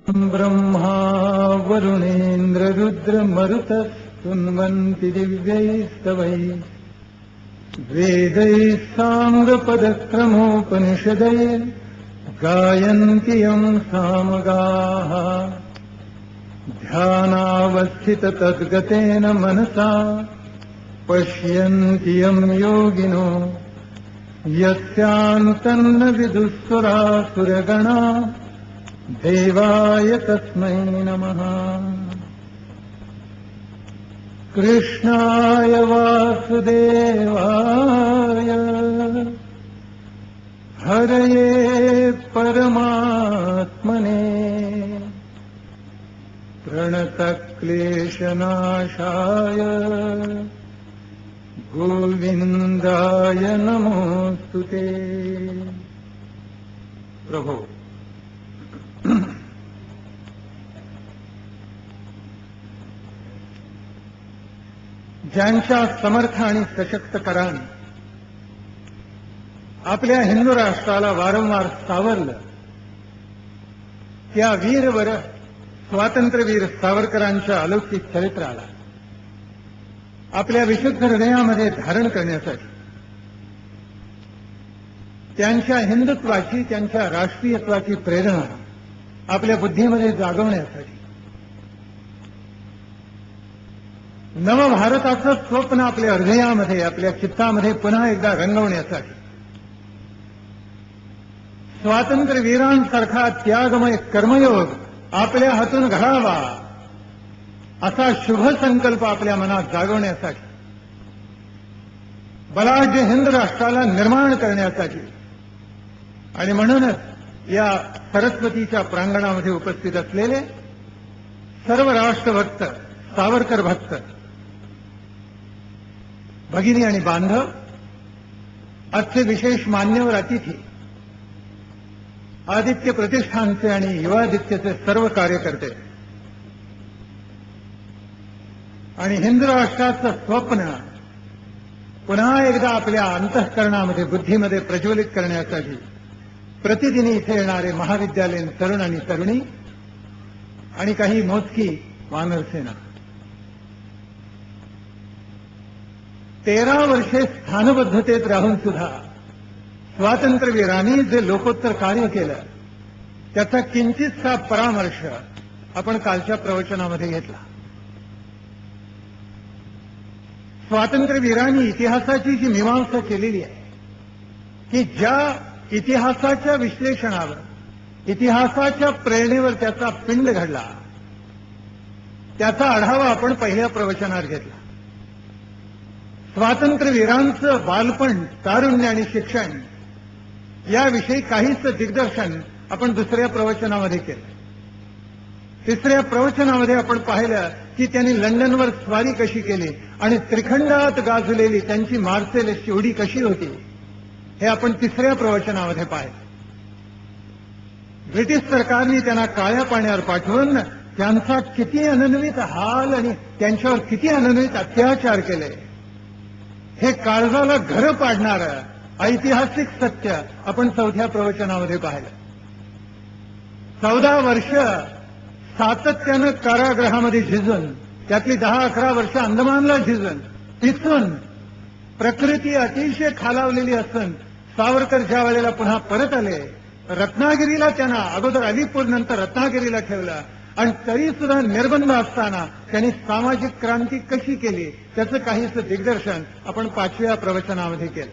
ब्रह्मा वरुणेन्द्ररुद्रमरुतस्तुन्वन्ति दिव्यैस्तवैः वेदैः साङ्गपदक्रमोपनिषदैः गायन्ति यं सामगाः ध्यानावस्थिततद्गतेन मनसा पश्यन्ति यं योगिनो यस्यान्तन्न विदुःसुरासुरगणा देवाय तस्मै नमः। कृष्णाय वासुदेवाय हरये परमात्मने प्रणतक्लेशनाशाय गोविन्दाय नमोऽस्तुते। प्रभो, ज्यांच्या समर्थ आणि सशक्त कराने आपल्या हिंदू राष्ट्राला वारंवार सावरलं, त्या वीरवर स्वातंत्र्यवीर सावरकरांच्या अलौकिक चरित्राला आपल्या विशुद्ध हृदयामध्ये धारण करण्यासाठी, त्यांच्या हिंदुत्वाची, त्यांच्या राष्ट्रीयत्वाची प्रेरणा आपल्या बुद्धीमध्ये जागवण्यासाठी, नवभारताचं स्वप्न आपल्या हृदयामध्ये, आपल्या चित्तामध्ये पुन्हा एकदा रंगवण्यासाठी, स्वातंत्र्यवीरांसारखा त्यागमय कर्मयोग आपल्या हातून घडावा असा शुभ संकल्प आपल्या मनात जागवण्यासाठी, बलाढ्य हिंद राष्ट्राला निर्माण करण्यासाठी, आणि म्हणूनच या सरस्वतीच्या प्रांगणामध्ये उपस्थित असलेले सर्व राष्ट्रभक्त, सावरकर भक्त भगिनी आणि बांधव, आजचे विशेष मान्यवर अतिथी, आदित्य प्रतिष्ठानचे आणि युवादित्यचे सर्व कार्यकर्ते आणि हिंदू राष्ट्राचं स्वप्न पुन्हा एकदा आपल्या अंतःकरणामध्ये, बुद्धीमध्ये प्रज्वलित करण्यासाठी प्रतिदिनी इथे येणारे महाविद्यालयीन तरुण आणि तरुणी आणि काही मोजकी वानरसेना, 13 वर्षे स्थानबद्धतेत राहून सुद्धा स्वातंत्र्यवीरांनी जे लोकोत्तर कार्य केलं, त्याचा किंचितसा परामर्श आपण कालच्या प्रवचनामध्ये घेतला. स्वातंत्र्यवीरांनी इतिहासाची जी मीमांसा केलेली आहे, की ज्या इतिहासाच्या विश्लेषणावर, इतिहासाच्या प्रेरणेवर त्याचा पिंड घडला, त्याचा आढावा आपण पहिल्या प्रवचनात घेतला. स्वातंत्र्यवीरांचं बालपण, तारुण्य आणि शिक्षण याविषयी काहीच दिग्दर्शन आपण दुसऱ्या प्रवचनामध्ये केलं. तिसऱ्या प्रवचनामध्ये आपण पाहिलं की त्यांनी लंडनवर स्वारी कशी केली आणि त्रिखंडात गाजलेली त्यांची मार्सेलेसची उडी कशी होती, हे आपण तिसऱ्या प्रवचनामध्ये पाहिलं. ब्रिटिश सरकारने त्यांना काळ्या पाण्यावर पाठवून त्यांचा किती अनन्वित हाल आणि त्यांच्यावर किती अनन्वित अत्याचार केले, हे काळजाला घरं पाडणारं ऐतिहासिक सत्य आपण चौथ्या प्रवचनामध्ये पाहिलं. 14 वर्ष सातत्यानं कारागृहामध्ये झिजून, त्यातली 10-11 वर्ष अंदमानला झिजून, पिचून, प्रकृती अतिशय खालावलेली असून सावरकर ज्या वेळेला पुन्हा परत आले, रत्नागिरीला त्यांना, अगोदर अलीपूर नंतर रत्नागिरीला ठेवलं, आणि तरी सुद्धा निर्बंध असताना त्यांनी सामाजिक क्रांती कशी केली त्याचं काहीच दिग्दर्शन आपण 5व्या प्रवचनामध्ये केलं.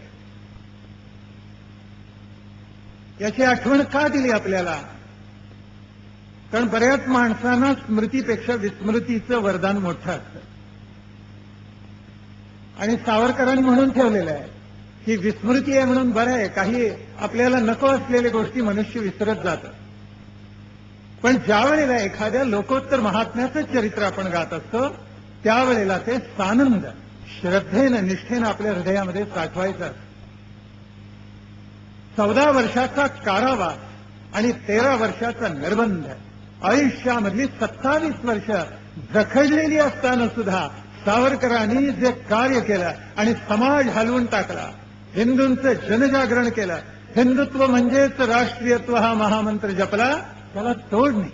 याची आठवण का दिली आपल्याला? कारण बऱ्याच माणसांना स्मृतीपेक्षा विस्मृतीचं वरदान मोठं असतं, आणि सावरकरांनी म्हणून ठेवलेलं आहे की विस्मृती आहे म्हणून बरं आहे, काही आपल्याला नको असलेल्या गोष्टी मनुष्य विसरत जातं. पण ज्या वेळेला एखाद्या लोकोत्तर महात्म्याचं चरित्र आपण गात असतो, त्यावेळेला ते सानंद श्रद्धेनं, निष्ठेनं आपल्या हृदयामध्ये साठवायचं असतं. 14 वर्षाचा कारावास आणि 13 वर्षाचा निर्बंध, आयुष्यामधली 27 वर्ष जखडलेली असताना सुद्धा सावरकरांनी जे कार्य केलं आणि समाज हलवून टाकला, हिंदूंचं जनजागरण केलं, हिंदुत्व म्हणजेच राष्ट्रीयत्व हा महामंत्र जपला, त्याला तोड नाही.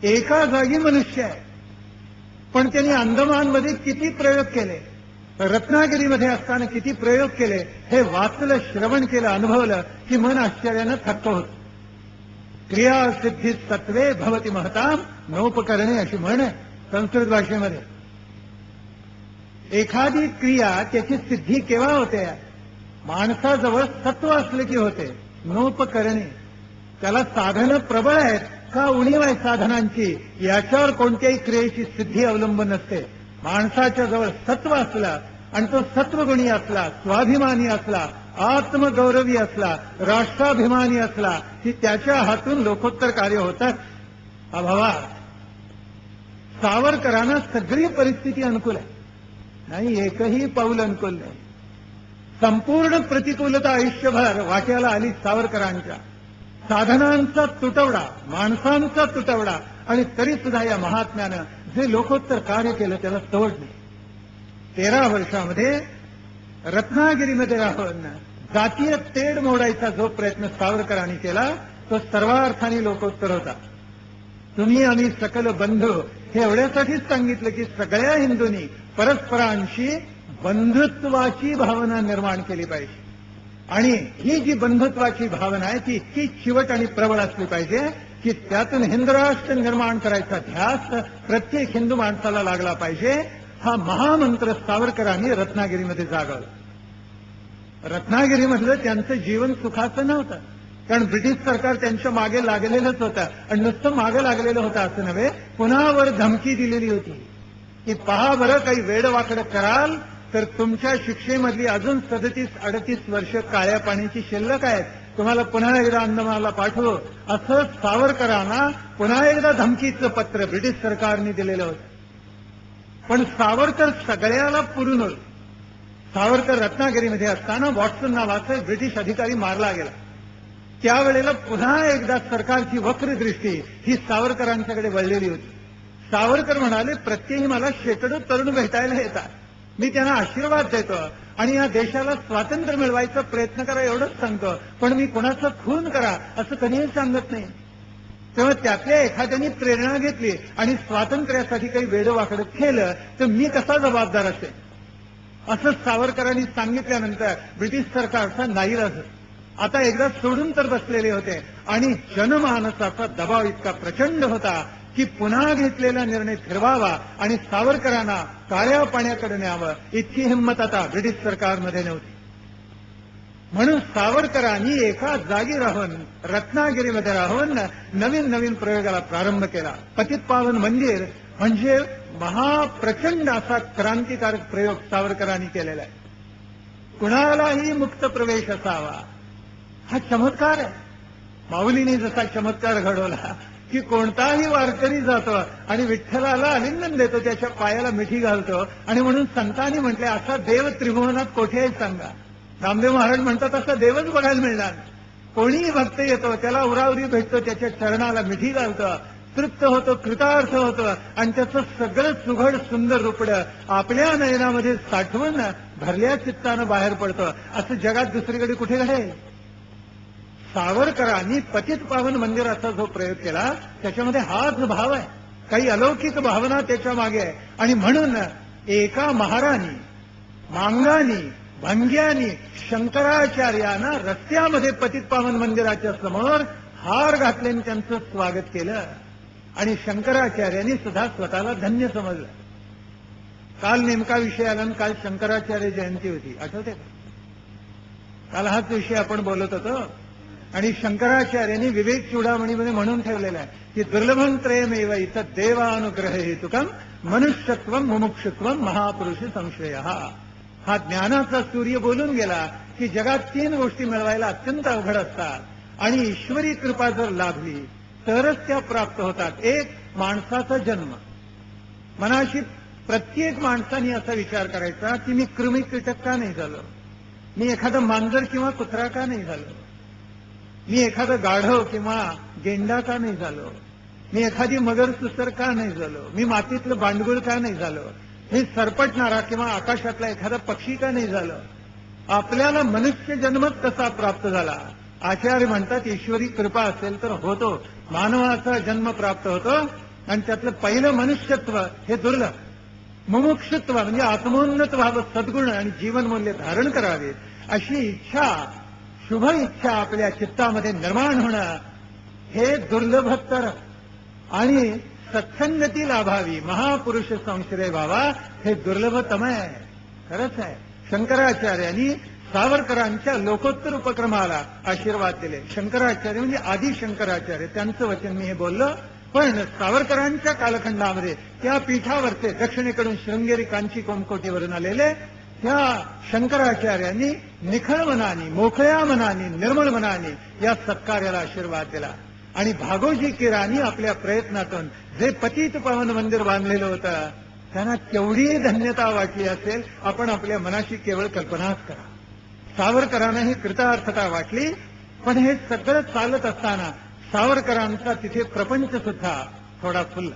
एका जागी मनुष्य आहे, पण त्यांनी अंदमानमध्ये किती प्रयोग केले, रत्नागिरीमध्ये असताना किती प्रयोग केले, हे वाचलं, श्रवण केलं, अनुभवलं की मन आश्चर्यानं थक्क होत. क्रिया सिद्धी सत्वे भवती महताम नोपकरणे अशी म्हण आहे संस्कृत भाषेमध्ये. एखादी क्रिया त्याची सिद्धी केव्हा होते? माणसाजवळ सत्व असले की होते. नोपकरणे, त्याला साधनं प्रबळ आहेत का उणीव आहे साधनांची, याच्यावर कोणत्याही क्रियेची सिद्धी अवलंबून असते. माणसाच्या जवळ सत्व असला आणि तो सत्वगुणी असला, स्वाभिमानी असला, आत्मगौरवी असला, राष्ट्राभिमानी असला की त्याच्या हातून लोकोत्तर कार्य होतात. अभावा सावरकरांना सगळी परिस्थिती अनुकूल आहे, नाही एकही पाऊल अनुकूल नाही. संपूर्ण प्रतिकूलता आयुष्यभर वाट्याला आली सावरकरांच्या. साधनांचा तुटवडा, माणसांचा तुटवडा, आणि तरी सुद्धा या महात्म्यानं जे लोकोत्तर कार्य केलं त्याला तवड नाही. 13 वर्षामध्ये रत्नागिरीमध्ये राहून जातीय तेढ मोडायचा जो प्रयत्न सावरकरांनी केला तो सर्वार्थाने लोकोत्तर होता. तुम्ही आम्ही सकल बंधू हे एवढ्यासाठीच सांगितलं की सगळ्या हिंदूंनी परस्परांशी बंधुत्वाची भावना निर्माण केली पाहिजे. आणि ही जी बंधुत्वाची भावना आहे ती इतकी चिवट आणि प्रबळ असली पाहिजे की त्यातून हिंदराष्ट्र निर्माण करायचा ध्यास प्रत्येक हिंदू माणसाला लागला पाहिजे. हा महामंत्र सावरकरांनी रत्नागिरीमध्ये जागवला. रत्नागिरीमधलं त्यांचं जीवन सुखाचं नव्हतं, कारण ब्रिटिश सरकार त्यांच्या मागे लागलेलंच होतं. आणि नुसतं मागे लागलेलं होतं असं नव्हे, पुन्हा वर धमकी दिलेली होती की पहा बरं, काही वेडवाकडं कराल तर तुमच्या शिक्षेमधली अजून 37-38 वर्ष काळ्या पाण्याची शिल्लक आहेत, तुम्हाला पुन्हा एकदा अंदमानला पाठवू, असं सावरकरांना पुन्हा एकदा धमकीचं पत्र ब्रिटिश सरकारने दिलेलं होतं. पण सावरकर सगळ्याला पुरून होते. सावरकर रत्नागिरीमध्ये असताना वॉटसन नावाचा ब्रिटिश अधिकारी मारला गेला. त्यावेळेला पुन्हा एकदा सरकारची वक्र दृष्टी ही सावरकरांच्याकडे वळलेली होती. सावरकर म्हणाले, प्रत्येकी मला शेकडो तरुण भेटायला येतात, मी त्यांना आशीर्वाद देतो आणि या देशाला स्वातंत्र्य मिळवायचा प्रयत्न करा एवढंच सांगतो, पण मी कोणाचा खून करा असं कधीही सांगत नाही. तेव्हा त्यातल्या एखाद्याने प्रेरणा घेतली आणि स्वातंत्र्यासाठी काही वेडवाकडं केलं तर मी कसा जबाबदार असेल, असं सावरकरांनी सांगितल्यानंतर ब्रिटिश सरकारचा नाईलाज. आता एकदा सोडून तर बसलेले होते आणि जनमानसाचा दबाव इतका प्रचंड होता की पुन्हा घेतलेला निर्णय फिरवावा आणि सावरकरांना काळ्या पाण्याकडे न्यावं इतकी हिंमत आता ब्रिटिश सरकारमध्ये नव्हती. म्हणून सावरकरांनी एका जागी राहून रत्नागिरीमध्ये राहून नवीन नवीन प्रयोगाला प्रारंभ केला. पतितपावन मंदिर म्हणजे महाप्रचंड असा क्रांतिकारक प्रयोग सावरकरांनी केलेला आहे. कुणालाही मुक्त प्रवेश असावा हा चमत्कार आहे. माऊलीने जसा चमत्कार घडवला की कोणताही वारकरी जातो आणि विठ्ठलाला आलिंगन देतो, त्याच्या पायाला मिठी घालतो, आणि म्हणून संतांनी म्हटले असा देव त्रिभुवनात कोठे आहे सांगा. रामदेव महाराज म्हणतात असा देवच बघायला मिळणार. कोणीही भक्त येतो, त्याला उरावरी भेटतो, त्याच्या चरणाला मिठी घालतो, तृप्त होतो, कृतार्थ होतो, आणि त्याचं सगळं सुघड सुंदर रूपडं आपल्या नयनामध्ये साठवून भरल्या चित्तानं बाहेर पडतं. असं जगात दुसरीकडे कुठे घडेल? सावरकरांनी पतितपावन मंदिराचा जो प्रयोग केला त्याच्यामध्ये हाच भाव आहे, काही अलौकिक भावना त्याच्या मागे आहे. आणि म्हणून एका महाराणी, मांगानी, भंग्यानी शंकराचार्यांना रस्त्यामध्ये पतितपावन मंदिराच्या समोर हार घातले आणि त्यांचं स्वागत केलं. आणि शंकराचार्यांनी सुद्धा स्वतःला धन्य समजलं. काल नेमका विषय आला आणि काल शंकराचार्य जयंती होती, आठवते का? काल हाच विषय आपण बोलत होतो. आणि शंकराचार्यांनी विवेक चूडामणीमध्ये म्हणून ठेवलेला आहे की दुर्लभं त्रयमेव इथं देवानुग्रह हेतुकम मनुष्यत्वम मुमुक्षुत्वम महापुरुष संशय. हा ज्ञानाचा सूर्य बोलून गेला की जगात 3 गोष्टी मिळवायला अत्यंत अवघड असतात आणि ईश्वरी कृपा जर लाभली तरच त्या प्राप्त होतात. एक, माणसाचा जन्म. मनाशी प्रत्येक माणसाने असा विचार करायचा की मी कृमी कीटक का नाही झालो, मी एखादा मांजर किंवा कुत्रा का नाही झालो, मी एखादा गाढव किंवा गेंडा का नाही झालो, मी एखादी मगर सुसर का नाही झालो, मी मातीतलं बांडगुळ का नाही झालो, मी सरपटणारा किंवा आकाशातला एखादा पक्षी का नाही झालो. आपल्याला मनुष्य जन्मच कसा प्राप्त झाला? आचार्य म्हणतात ईश्वरी कृपा असेल तर होतो, मानवाचा जन्म प्राप्त होतो. आणि त्यातलं पहिलं मनुष्यत्व हे दुर्लभ. मुमुक्षुत्व म्हणजे आत्मोन्नत व्हावं, सद्गुण आणि जीवनमूल्य धारण करावे अशी इच्छा, शुभ इच्छा आपल्या चित्तामध्ये निर्माण होणं हे दुर्लभतर आणि सत्संगती लाभावी, महापुरुष संश्रय व्हावा हे दुर्लभतम आहे. खरंच आहे. शंकराचार्यांनी सावरकरांच्या लोकोत्तर उपक्रमाला आशीर्वाद दिले. शंकराचार्य म्हणजे आदि शंकराचार्य, त्यांचं वचन मी हे बोललो. पण सावरकरांच्या कालखंडामध्ये त्या पीठावरचे दक्षिणेकडून शृंगेरी कांची कोमकोटीवरून आलेले त्या शंकराचार्यांनी निखळ मनाने, मोकळ्या मनाने, निर्मळ मनाने या सत्कार्याला आशीर्वाद दिला. आणि भागोजी किराणी आपल्या प्रयत्नातून जे पतित पावन मंदिर बांधलेलं होतं त्यांना केवढी धन्यता वाटली असेल आपण आपल्या मनाशी केवळ कल्पनाच करा. सावरकरांना ही कृतार्थता वाटली. पण हे सगळं चालत असताना सावरकरांचा तिथे प्रपंच सुद्धा थोडा फुलला.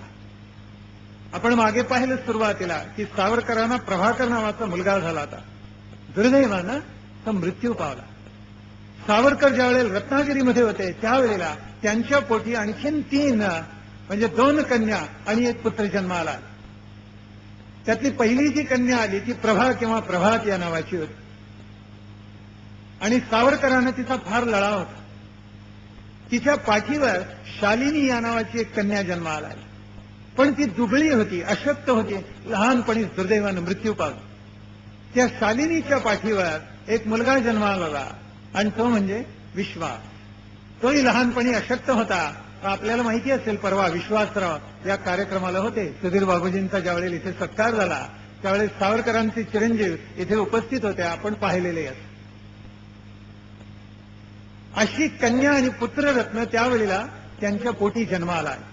आपण मागे पाहिलं सुरुवातीला की सावरकरांना प्रभाकर नावाचा मुलगा झाला होता. दुर्दैवानं तो मृत्यू पावला. सावरकर ज्यावेळेला रत्नागिरीमध्ये होते त्यावेळेला त्यांच्या पोटी आणखीन 3 म्हणजे 2 कन्या आणि 1 पुत्र जन्माला. त्यातली पहिली जी कन्या आली ती प्रभा किंवा प्रभात या नावाची होती. आणि सावरकरांना तिचा फार लळा होता. तिच्या पाठीवर शालिनी या नावाची एक कन्या जन्माला आली. पण ती दुबळी होती, अशक्त होती, लहानपणी दुर्दैवानं मृत्यू पावला. त्या शालिनीच्या पाठीवर एक मुलगा जन्माला आला आणि तो म्हणजे विश्वास. तोही लहानपणी अशक्त होता. आपल्याला माहिती असेल परवा विश्वासराव या कार्यक्रमाला होते. सुधीर बाबूजींचा ज्यावेळेला इथे सत्कार झाला त्यावेळेस सावरकरांचे चिरंजीव इथे उपस्थित होते, आपण पाहिलेले असते. अशी कन्या आणि पुत्ररत्न त्यावेळेला त्यांच्या पोटी जन्माला आली.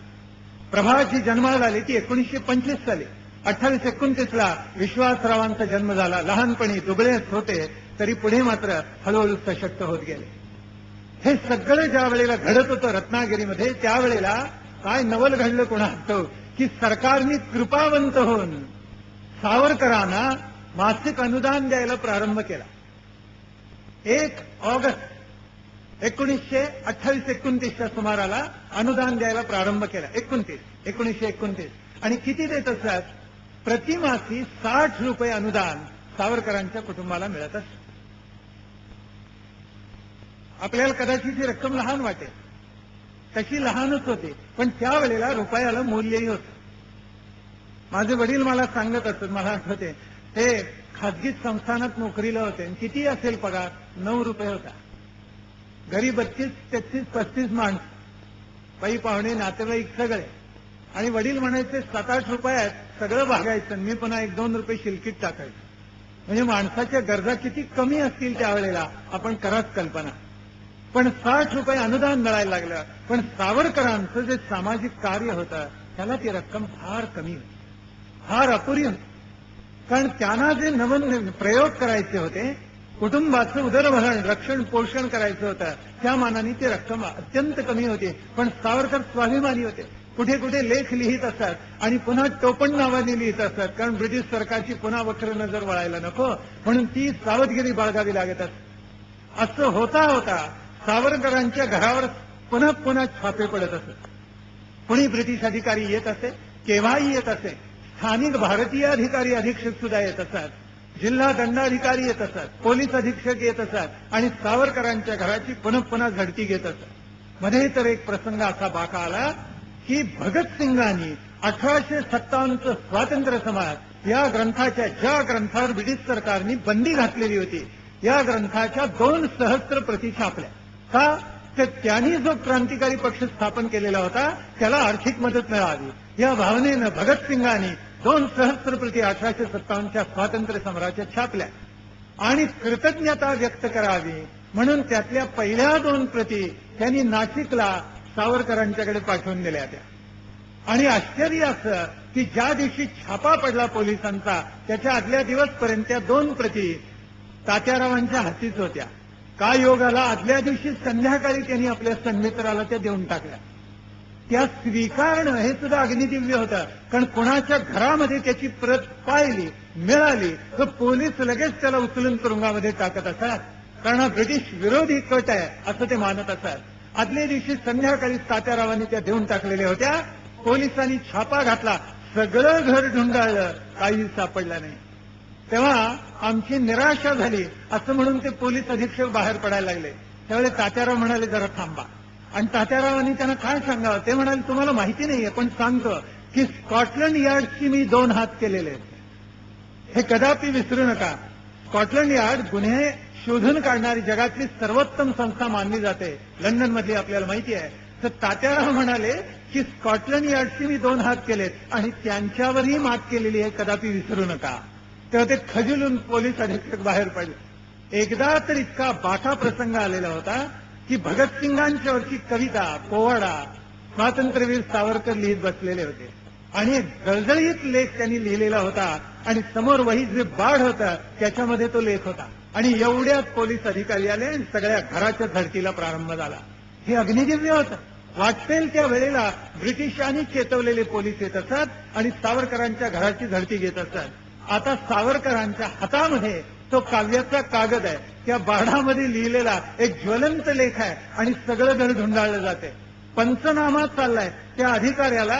प्रभाची जन्माला आली ती 1925 साली. 28-29 विश्वासरावांचा जन्म झाला. लहानपणी दुबळेच होते तरी पुढे मात्र हळूहळू सशक्त होत गेले. हे सगळं ज्या वेळेला घडत होतं रत्नागिरीमध्ये त्यावेळेला काय नवल घडलं कोणाचं की सरकारने कृपावंत होऊन सावरकरांना मासिक अनुदान द्यायला प्रारंभ केला. 1 ऑगस्ट 1928-29च्या सुमाराला अनुदान द्यायला प्रारंभ केला. 1929 आणि किती देत असतात? प्रतिमासी 60 रुपये अनुदान सावरकरांच्या कुटुंबाला मिळत असत. आपल्याला कदाचित ही रक्कम लहान वाटेल, तशी लहानच होती, पण त्यावेळेला रुपयाला मूल्यही होतं. माझे वडील मला सांगत असत, मला आठवते ते खाजगी संस्थानात नोकरीला होते. किती असेल पगार? 9 रुपये होता. घरी 32, 33, 35 माणसं, बाई पाहुणे, नातेवाईक सगळे. आणि वडील म्हणायचे 7-8 रुपयात सगळं भागायचं, मी पुन्हा 1-2 रुपये शिलकीत टाकायचं. म्हणजे माणसाच्या गरजा किती कमी असतील त्यावेळेला आपण कराच कल्पना. पण 60 रुपये अनुदान मिळायला लागलं. पण सावरकरांचं जे सामाजिक कार्य होतं त्याला ती रक्कम फार कमी होती, फार अपुरी होती. कारण त्यांना जे नवीन प्रयोग करायचे होते, कुटुंबाचं उदरभरण, रक्षण, पोषण करायचं होतं, त्या मानाने ती रक्कम अत्यंत कमी होती. पण सावरकर स्वाभिमानी होते. कुठे कुठे लेख लिहित असतात आणि पुन्हा टोपण नावाने लिहित असतात. कारण ब्रिटिश सरकारची पुन्हा वक्र नजर वळायला नको म्हणून ती सावधगिरी बाळगावी लागत असते. असं होता होता सावरकरांच्या घरावर पुन्हा पुन्हा छापे पडत असत. कोणी ब्रिटिश अधिकारी येत असे, केव्हाही येत असे. स्थानिक भारतीय अधिकारी, अधीक्षक सुद्धा येत असतात. जिल्हा दंडाधिकारी येत असतात, पोलीस अधीक्षक येत असतात आणि सावरकरांच्या घराची पुन्हा पुन्हा झडती घेत असतात. मध्ये तर एक प्रसंग असा बाका आला की भगतसिंगांनी 1857चं स्वातंत्र्य समाज या ग्रंथाच्या, ज्या ग्रंथावर ब्रिटिश सरकारने बंदी घातलेली होती, या ग्रंथाच्या 2 सहस्त्र प्रती छापल्या. का? तर त्यांनी जो क्रांतिकारी पक्ष स्थापन केलेला होता त्याला आर्थिक मदत मिळावी या भावनेनं भगतसिंगांनी 2 सहस्त्र प्रती 1857च्या स्वातंत्र्य समराच्या छापल्या. आणि कृतज्ञता व्यक्त करावी म्हणून त्यातल्या पहिल्या 2 प्रती त्यांनी नाशिकला सावरकरांच्याकडे पाठवून दिल्या त्या. आणि आश्चर्य असं की ज्या दिवशी छापा पडला पोलिसांचा त्याच्या आदल्या दिवसपर्यंत त्या 2 प्रती तात्यारावांच्या हातीच होत्या. का योगाला आदल्या दिवशी संध्याकाळी त्यांनी आपल्या सन्मित्राला त्या देऊन टाकल्या. त्या स्वीकारणं हे सुद्धा अग्निदिव्य होतं. कारण कोणाच्या घरामध्ये त्याची प्रत पाहिली, मिळाली तर पोलीस लगेच त्याला उचलून तुरुंगामध्ये टाकत असतात. कारण हा ब्रिटिश विरोधी कट आहे असं ते मानत असतात. आदल्या दिवशी संध्याकाळी तात्यारावांनी त्या देऊन टाकलेल्या होत्या. पोलिसांनी छापा घातला, सगळं घर ढुंडाळलं, काही सापडलं नाही. तेव्हा आमची निराशा झाली. असं म्हणून ते पोलीस अधीक्षक बाहेर पडायला लागले. त्यावेळेस तात्याराव म्हणाले, जरा थांबा. आणि तात्यारावांनी त्यांना काय सांगावं, ते म्हणाले, तुम्हाला माहिती नाहीये पण सांगतो की स्कॉटलंड यार्डची मी 2 हात केलेले आहेत. हे कदापि विसरू नका. स्कॉटलंड यार्ड गुन्हे शोधून काढणारी जगातली सर्वोत्तम संस्था मानली जाते, लंडन मधली, आपल्याला माहिती आहे. तर तात्याराव म्हणाले की स्कॉटलंड यार्डची मी 2 हात केलेत आणि त्यांच्यावरही मात केलेली आहे, कदापि विसरू नका. तेव्हा ते खजुलून पोलीस अधीक्षक बाहेर पडले. एकदा तर इतका बाका प्रसंग आलेला होता की भगतसिंगांच्यावरची कविता, पोवाडा स्वातंत्र्यवीर सावरकर लिहित बसलेले होते आणि एक जळजळीत लेख त्यांनी लिहिलेला होता आणि समोर वही जे बाढ होता त्याच्यामध्ये तो लेख होता. आणि एवढ्यात पोलीस अधिकारी आले आणि सगळ्या घराच्या झडतीला प्रारंभ झाला. हे अग्निदिव्य होतं. वाटेल त्या वेळेला ब्रिटिशांनी चेतवलेले पोलीस येत असत आणि सावरकरांच्या घराची झडती घेत असत. आता सावरकरांच्या हातामध्ये तो काव्याचा कागद आहे, त्या बाढामध्ये लिहिलेला एक ज्वलंत लेख आहे आणि सगळं घर धुंडाळलं जाते. पंचनामा चाललाय. त्या अधिकाऱ्याला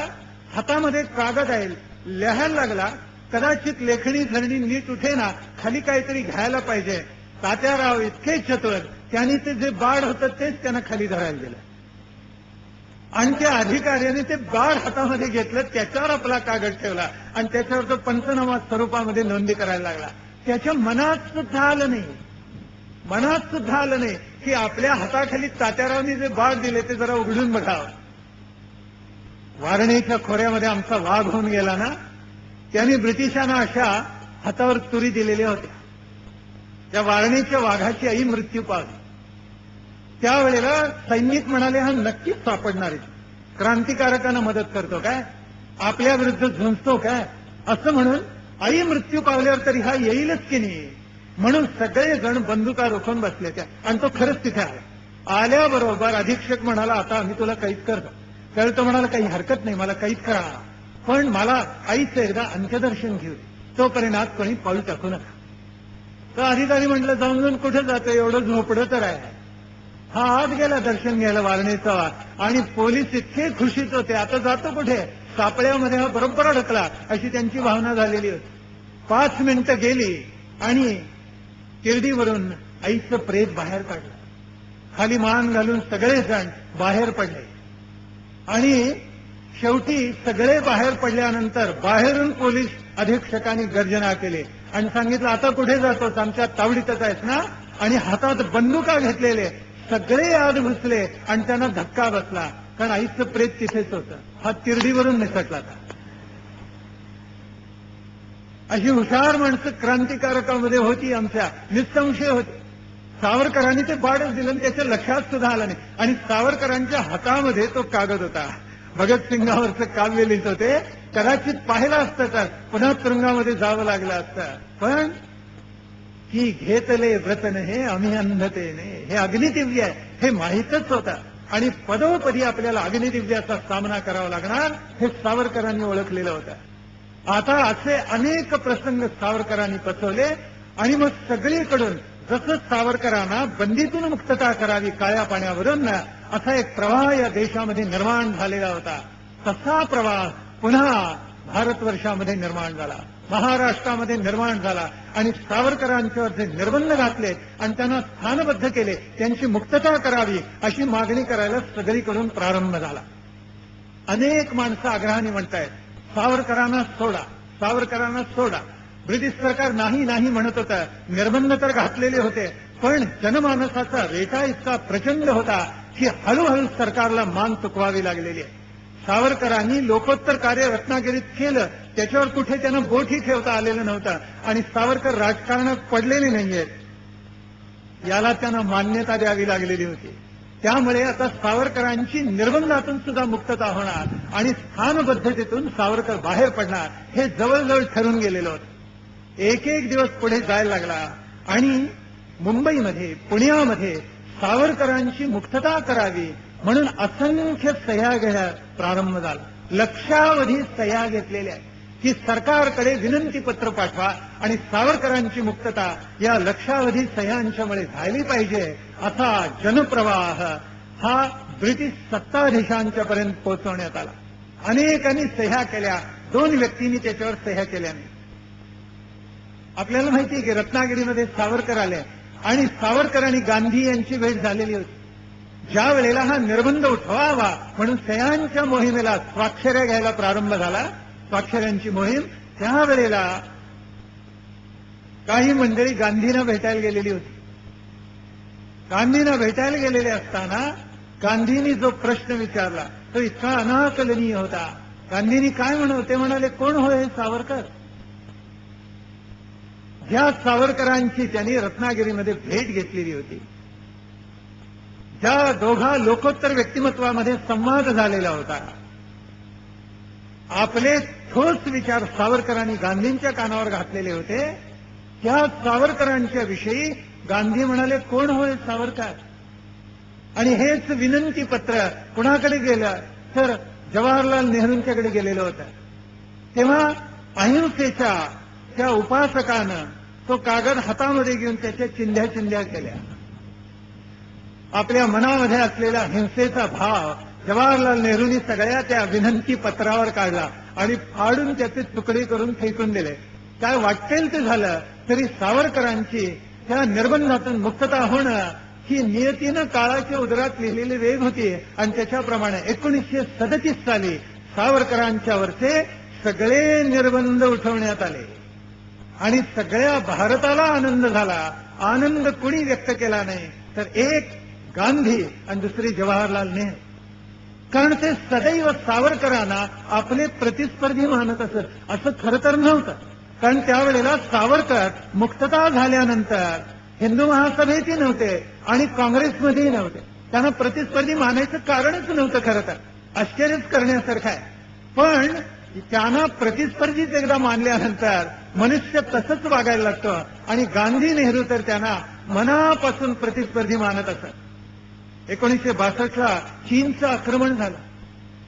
हातामध्ये कागद आहे, लिहायला लागला. कदाचित लेखणी धरणी नीट उठेना, खाली काहीतरी घ्यायला पाहिजे. तात्याराव इतके चतुर, त्यांनी ते जे बाढ होतं तेच त्यांना खाली धरायला दिलं आणि त्या अधिकाऱ्याने ते बाढ हातामध्ये घेतलं, त्याच्यावर आपला कागद ठेवला आणि त्याच्यावर तो पंचनामा स्वरूपामध्ये नोंदी करायला लागला. त्याच्या मनात सुद्धा आलं नाही की आपल्या हाताखाली तात्यारावनी जे बाढ दिले ते जरा उघडून बघावं. वारणेच्या खोऱ्यामध्ये आमचा वाघ होऊन गेला ना, त्यांनी ब्रिटिशांना अशा हातावर तुरी दिलेल्या होत्या. त्या वारणेच्या वाघाची आई मृत्यू पावली. त्यावेळेला सैनिक म्हणाले, हा नक्कीच सापडणार आहे, क्रांतिकारकांना मदत करतो काय, आपल्या विरुद्ध झुंजतो काय, असं म्हणून आई मृत्यू पावल्यावर तरी हा येईलच की नाही म्हणून सगळेजण बंदुका रोखून बसले त्या. आणि तो खरंच तिथे आला. आल्याबरोबर अधीक्षक म्हणाला, आता आम्ही तुला कैद करतो. तर तो म्हणाला, काही हरकत नाही, मला कैद करा, पण मला आईचं एकदा अंत्यदर्शन घेऊ दे, तोपर्यंत कोणी पाऊल टाकू नका. तर अधिकारी म्हटलं, जाऊन कुठे जातो, एवढं झोपडं तर आहे. हा आत गेला दर्शन घ्यायला वारणेचा आणि पोलीस इतके खुशीत होते, आता जातो कुठे, सापळ्यामध्ये हा बरोबर अडकला अशी त्यांची भावना झालेली होती. 5 मिनिटं गेली आणि किर्डीवरून आईचं प्रेत बाहेर काढलं. खाली मान घालून सगळेजण बाहेर पडले आणि शेवटी सगळे बाहेर पडल्यानंतर बाहेरून पोलीस अधीक्षकांनी गर्जना केली आणि सांगितलं, आता कुठे जातोस, आमच्या तावडीतच आहेस ना. आणि हातात बंदुका घेतलेले सगळे आत घुसले आणि त्यांना धक्का बसला, कारण आईचं प्रेत तिथेच होतं. हा तिरडीवरून निसटला होता. अशी हुशार माणसं क्रांतिकारकामध्ये होती, आमच्या निसंशय होती. सावरकरांनी ते बाढच दिलं आणि त्याच्या लक्षात सुद्धा आलं नाही. आणि सावरकरांच्या हातामध्ये तो कागद होता. भगतसिंगावरचं काव्य लिहित होते. कदाचित पाहिलं असतं तर पुन्हा तुरुंगामध्ये जावं लागलं असतं, पण की घेतले व्रतन हे आम्ही अंधतेने, हे अग्निदिव्य आहे हे माहीतच होतं. आणि पदोपदी आपल्याला अग्निदिव्याचा सामना करावा लागणार हे सावरकरांनी ओळखलेलं होतं. आता असे अनेक प्रसंग सावरकरांनी पचवले आणि मग सगळीकडून जसं सावरकरांना बंदीतून मुक्तता करावी काळ्या पाण्यावरून, असा एक प्रवाह या देशामध्ये निर्माण झालेला होता. तसा प्रवाह पुन्हा भारतवर्षामध्ये निर्माण झाला, महाराष्ट्रामध्ये निर्माण झाला आणि सावरकरांच्यावर जे निर्बंध घातले आणि त्यांना स्थानबद्ध केले, त्यांची मुक्तता करावी अशी मागणी करायला सगळीकडून प्रारंभ झाला. अनेक माणसं आग्रहाने म्हणतायत, सावरकरांना सोडा, सावरकरांना सोडा. ब्रिटिश सरकार नाही नाही म्हणत होतं, निर्बंध तर घातलेले होते, पण जनमानसाचा रेटा इतका प्रचंड होता की हळूहळू सरकारला मान चुकवावी लागलेली आहे. सावरकरांनी लोकोत्तर कार्य रत्नागिरीत केलं, त्याच्यावर कुठे त्यांना बोटही ठेवता आलेलं नव्हतं आणि सावरकर राजकारणात पडलेले नाहीयेत, याला त्यांना मान्यता द्यावी लागलेली होती. त्यामुळे आता सावरकरांची निर्बंधातून सुद्धा मुक्तता होणार आणि स्थानबद्धतेतून सावरकर बाहेर पडणार हे जवळजवळ ठरून गेलेलं होतं. एक एक दिवस पुढे जायला लागला आणि मुंबईमध्ये, पुण्यामध्ये सावरकरांची मुक्तता करावी म्हणून असंख्य सह्या घेण्या प्रारंभ झाला. लक्षावधी सह्या घेतलेल्या की सरकारकडे विनंतीपत्र पाठवा आणि सावरकरांची मुक्तता या लक्षावधी सह्यांच्यामुळे झाली पाहिजे, असा जनप्रवाह हा ब्रिटिश सत्ताधीशांच्या पर्यंत पोहोचवण्यात आला. अनेकांनी सह्या केल्या, 2 व्यक्तींनी त्याच्यावर सह्या केल्या नाही. आपल्याला माहिती आहे की रत्नागिरीमध्ये सावरकर आले आणि सावरकर आणि गांधी यांची भेट झालेली होती. ज्या वेळेला हा निर्बंध उठवावा म्हणून सह्यांच्या मोहिमेला स्वाक्षऱ्या घ्यायला प्रारंभ झाला, स्वाक्षऱ्यांची मोहीम, त्यावेळेला काही मंडळी गांधींना भेटायला गेलेली होती. गांधींना भेटायला गेलेले असताना गांधींनी जो प्रश्न विचारला तो इतका अनाकलनीय होता. गांधींनी काय ते म्हणाले, कोण होय हे सावरकर? ज्या सावरकरांची त्यांनी रत्नागिरीमध्ये भेट घेतलेली होती, ज्या दोघा लोकोत्तर व्यक्तिमत्वामध्ये संवाद झालेला होता, आपले ठोस विचार सावरकरांनी गांधींच्या कानावर घातलेले होते, त्या सावरकरांच्या विषयी गांधी म्हणाले, कोण होय सावरकर? आणि हेच विनंती पत्र कुणाकडे गेलं तर जवाहरलाल नेहरूंच्याकडे गेलेलं होतं. तेव्हा अहिंसेच्या त्या उपासकानं तो कागद हातामध्ये घेऊन त्याच्या चिंध्या चिंध्या केल्या. आपल्या मनामध्ये असलेला हिंसेचा भाव जवाहरलाल नेहरूंनी सगळ्या त्या विनंती पत्रावर काढला आणि फाडून त्याचे तुकडे करून फेकून दिले. काय वाटेल ते झालं, तरी सावरकरांची त्या निर्बंधातून मुक्तता होणं ही नियतीनं काळाच्या उदरात लिहिलेली वेग होती. आणि त्याच्याप्रमाणे 1937 साली सावरकरांच्यावरचे सगळे निर्बंध उठवण्यात आले आणि सगळ्या भारताला आनंद झाला. आनंद कुणी व्यक्त केला नाही तर एक गांधी आणि दुसरी जवाहरलाल नेहरू. कारण ते सदैव सावरकरांना आपले प्रतिस्पर्धी मानत असत. असं खरं तर नव्हतं, कारण त्यावेळेला सावरकर मुक्तता झाल्यानंतर हिंदू महासभेतही नव्हते आणि काँग्रेसमध्येही नव्हते. त्यांना प्रतिस्पर्धी मानायचं कारणच नव्हतं. खरं तर आश्चर्यच करण्यासारखं आहे. पण त्यांना प्रतिस्पर्धीच एकदा मानल्यानंतर मनुष्य तसंच वागायला लागतं आणि गांधी नेहरू तर त्यांना मनापासून प्रतिस्पर्धी मानत असत. 1962ला चीनचं आक्रमण झालं